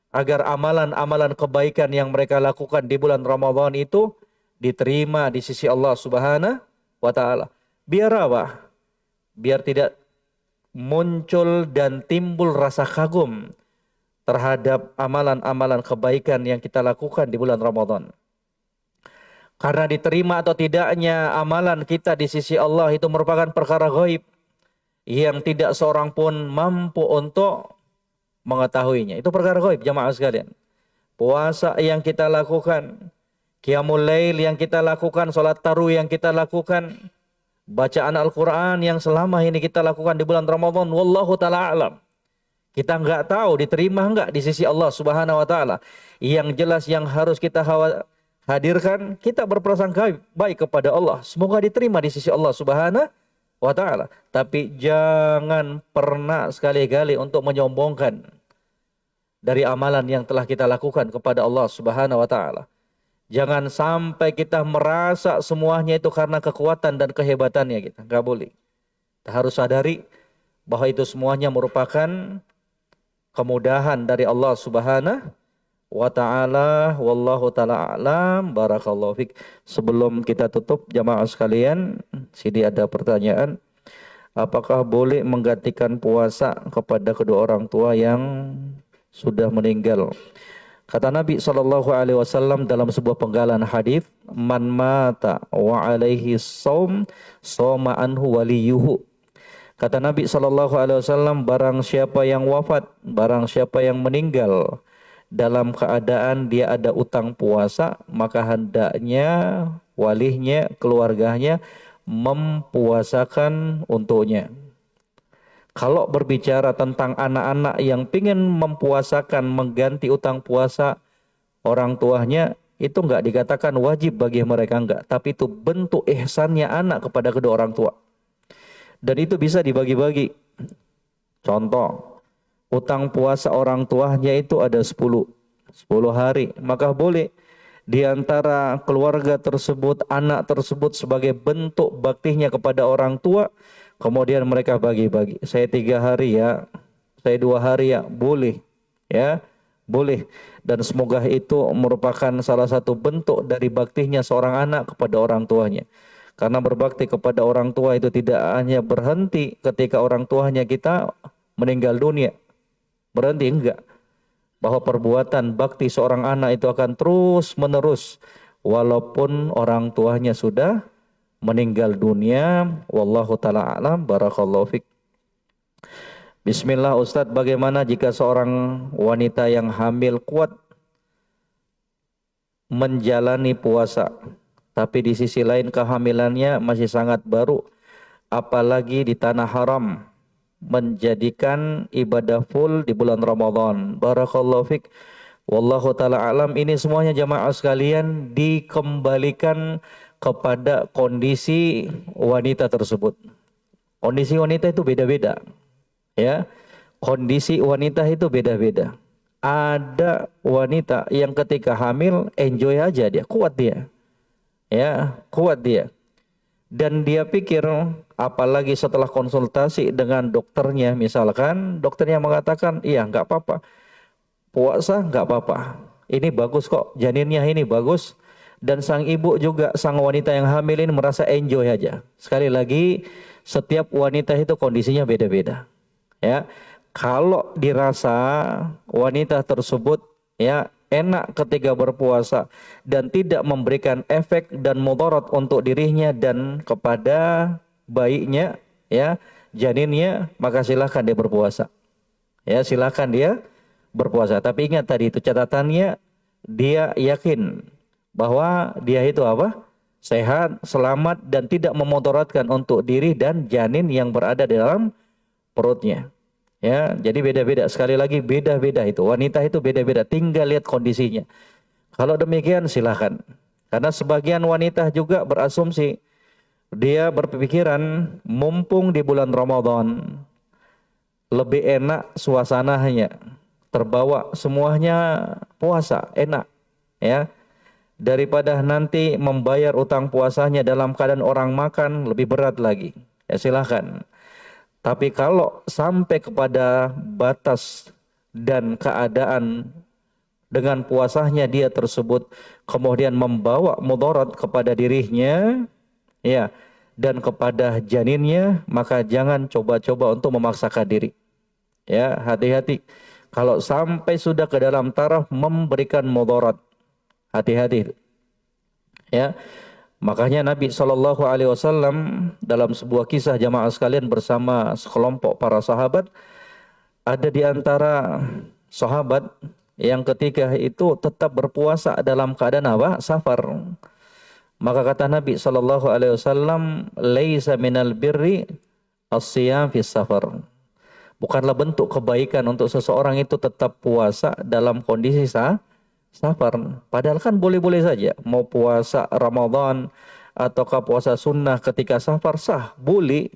agar amalan-amalan kebaikan yang mereka lakukan di bulan Ramadan itu diterima di sisi Allah Subhanahu wa taala. Biar apa? Biar tidak muncul dan timbul rasa kagum terhadap amalan-amalan kebaikan yang kita lakukan di bulan Ramadan. Karena diterima atau tidaknya amalan kita di sisi Allah itu merupakan perkara gaib yang tidak seorang pun mampu untuk mengetahuinya. Itu perkara gaib jamaah sekalian. Puasa yang kita lakukan, Qiyamul Lail yang kita lakukan, salat tarawih yang kita lakukan, bacaan Al-Quran yang selama ini kita lakukan di bulan Ramadan, wallahu ta'ala alam. Kita nggak tahu diterima nggak di sisi Allah Subhanahu wa ta'ala. Yang jelas yang harus kita hadirkan, kita berprasangka baik kepada Allah. Semoga diterima di sisi Allah Subhanahu wa ta'ala. Tapi jangan pernah sekali-kali untuk menyombongkan dari amalan yang telah kita lakukan kepada Allah Subhanahu wa ta'ala. Jangan sampai kita merasa semuanya itu karena kekuatan dan kehebatannya kita. Nggak boleh. Kita harus sadari bahwa itu semuanya merupakan kemudahan dari Allah Subhanahu wa ta'ala. Wallahu ta'ala a'lam. Barakallahu fik. Sebelum kita tutup jamaah sekalian, sini ada pertanyaan. Apakah boleh menggantikan puasa kepada kedua orang tua yang sudah meninggal? Kata Nabi SAW dalam sebuah penggalan hadis, man mata wa alaihi saum soma anhu waliyuhu. Kata Nabi SAW, barang siapa yang wafat, barang siapa yang meninggal dalam keadaan dia ada utang puasa, maka hendaknya walihnya, keluarganya mempuasakan untuknya. Kalau berbicara tentang anak-anak yang ingin mempuasakan, mengganti utang puasa orang tuanya, itu enggak dikatakan wajib bagi mereka, enggak. Tapi itu bentuk ihsannya anak kepada kedua orang tua. Dan itu bisa dibagi-bagi. Contoh, utang puasa orang tuanya itu ada 10 hari. Maka boleh di antara keluarga tersebut, anak tersebut sebagai bentuk baktinya kepada orang tua, kemudian mereka bagi-bagi. Saya 3 hari ya, saya 2 hari ya, boleh. Ya, boleh. Dan semoga itu merupakan salah satu bentuk dari baktinya seorang anak kepada orang tuanya. Karena berbakti kepada orang tua itu tidak hanya berhenti ketika orang tuanya kita meninggal dunia. Berhenti enggak. Bahwa perbuatan bakti seorang anak itu akan terus menerus walaupun orang tuanya sudah meninggal dunia. Wallahu ta'ala a'lam. Barakallahu fik. Bismillah Ustadz, bagaimana jika seorang wanita yang hamil kuat menjalani puasa, tapi di sisi lain kehamilannya masih sangat baru, apalagi di tanah haram, menjadikan ibadah full di bulan Ramadan? Barakallahu fik. Wallahu ta'ala alam. Ini semuanya jamaah sekalian dikembalikan kepada kondisi wanita tersebut. Kondisi wanita itu beda-beda. Ya, kondisi wanita itu beda-beda. Ada wanita yang ketika hamil enjoy aja dia, kuat dia. Ya, kuat dia. Dan dia pikir, apalagi setelah konsultasi dengan dokternya, misalkan dokternya mengatakan, iya nggak apa-apa, puasa nggak apa-apa, ini bagus kok, janinnya ini bagus. Dan sang ibu juga, sang wanita yang hamil ini merasa enjoy aja. Sekali lagi, setiap wanita itu kondisinya beda-beda. Ya, kalau dirasa wanita tersebut ya enak ketika berpuasa dan tidak memberikan efek dan mudarat untuk dirinya dan kepada bayinya, ya, janinnya, maka silakan dia berpuasa. Ya, silakan dia berpuasa. Tapi ingat tadi itu catatannya, dia yakin bahwa dia itu apa? Sehat, selamat dan tidak memudaratkan untuk diri dan janin yang berada di dalam perutnya. Ya, jadi beda-beda. Sekali lagi beda-beda itu. Wanita itu beda-beda. Tinggal lihat kondisinya. Kalau demikian silakan. Karena sebagian wanita juga berasumsi, dia berpikiran mumpung di bulan Ramadan lebih enak suasananya, terbawa semuanya puasa, enak, ya. Daripada nanti membayar utang puasanya dalam keadaan orang makan lebih berat lagi. Ya silakan. Tapi kalau sampai kepada batas dan keadaan dengan puasanya dia tersebut kemudian membawa mudarat kepada dirinya, ya, dan kepada janinnya, maka jangan coba-coba untuk memaksakan diri. Ya, hati-hati. Kalau sampai sudah ke dalam taraf memberikan mudarat, hati-hati. Ya. Makanya Nabi SAW dalam sebuah kisah jamaah sekalian bersama sekelompok para sahabat, ada di antara sahabat yang ketika itu tetap berpuasa dalam keadaan apa? Safar. Maka kata Nabi SAW, laisa minal birri as-siyam fis safar. Bukanlah bentuk kebaikan untuk seseorang itu tetap puasa dalam kondisi safar. Padahal kan boleh-boleh saja. Mau puasa Ramadan ataukah puasa sunnah ketika safar sah, boleh.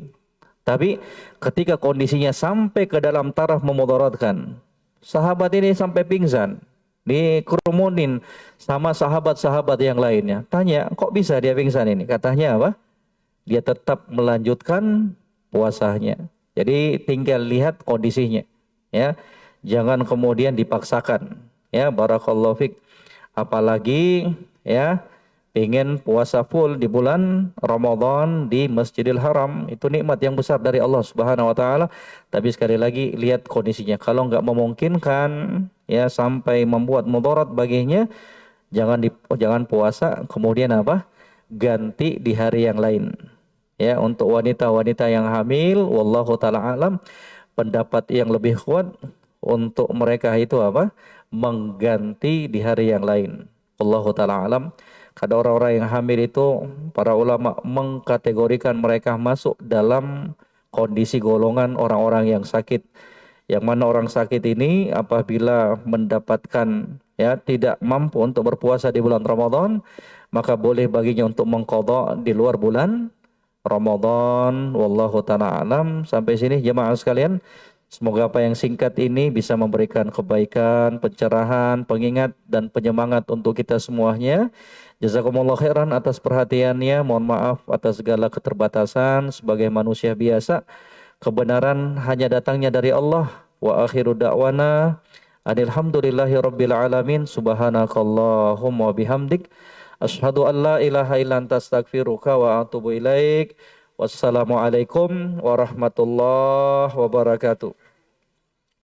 Tapi ketika kondisinya sampai ke dalam taraf memudaratkan, sahabat ini sampai pingsan, dikerumunin sama sahabat-sahabat yang lainnya. Tanya, kok bisa dia pingsan ini? Katanya apa? Dia tetap melanjutkan puasanya. Jadi tinggal lihat kondisinya, ya. Jangan kemudian dipaksakan. Ya, barakallahu fik. Apalagi ya pengen puasa full di bulan Ramadan di Masjidil Haram, itu nikmat yang besar dari Allah Subhanahu wa taala. Tapi sekali lagi lihat kondisinya. Kalau nggak memungkinkan ya sampai membuat mudarat baginya, jangan puasa kemudian apa? Ganti di hari yang lain. Ya, untuk wanita-wanita yang hamil, wallahu taala alam, pendapat yang lebih kuat untuk mereka itu apa? Mengganti di hari yang lain. Wallahu taala alam. Kada orang-orang yang hamil itu para ulama mengkategorikan mereka masuk dalam kondisi golongan orang-orang yang sakit. Yang mana orang sakit ini apabila mendapatkan ya tidak mampu untuk berpuasa di bulan Ramadan, maka boleh baginya untuk mengqadha di luar bulan Ramadan. Wallahu taala alam. Sampai sini jemaah sekalian. Semoga apa yang singkat ini bisa memberikan kebaikan, pencerahan, pengingat dan penyemangat untuk kita semuanya. Jazakumullah khairan atas perhatiannya. Mohon maaf atas segala keterbatasan sebagai manusia biasa. Kebenaran hanya datangnya dari Allah. Wa akhiru da'wana alhamdulillahi rabbil alamin. Subhanakallahumma bihamdik. Asyhadu an la ilaha illa anta astaghfiruka wa atubu ilaik. Wassalamualaikum warahmatullahi wabarakatuh.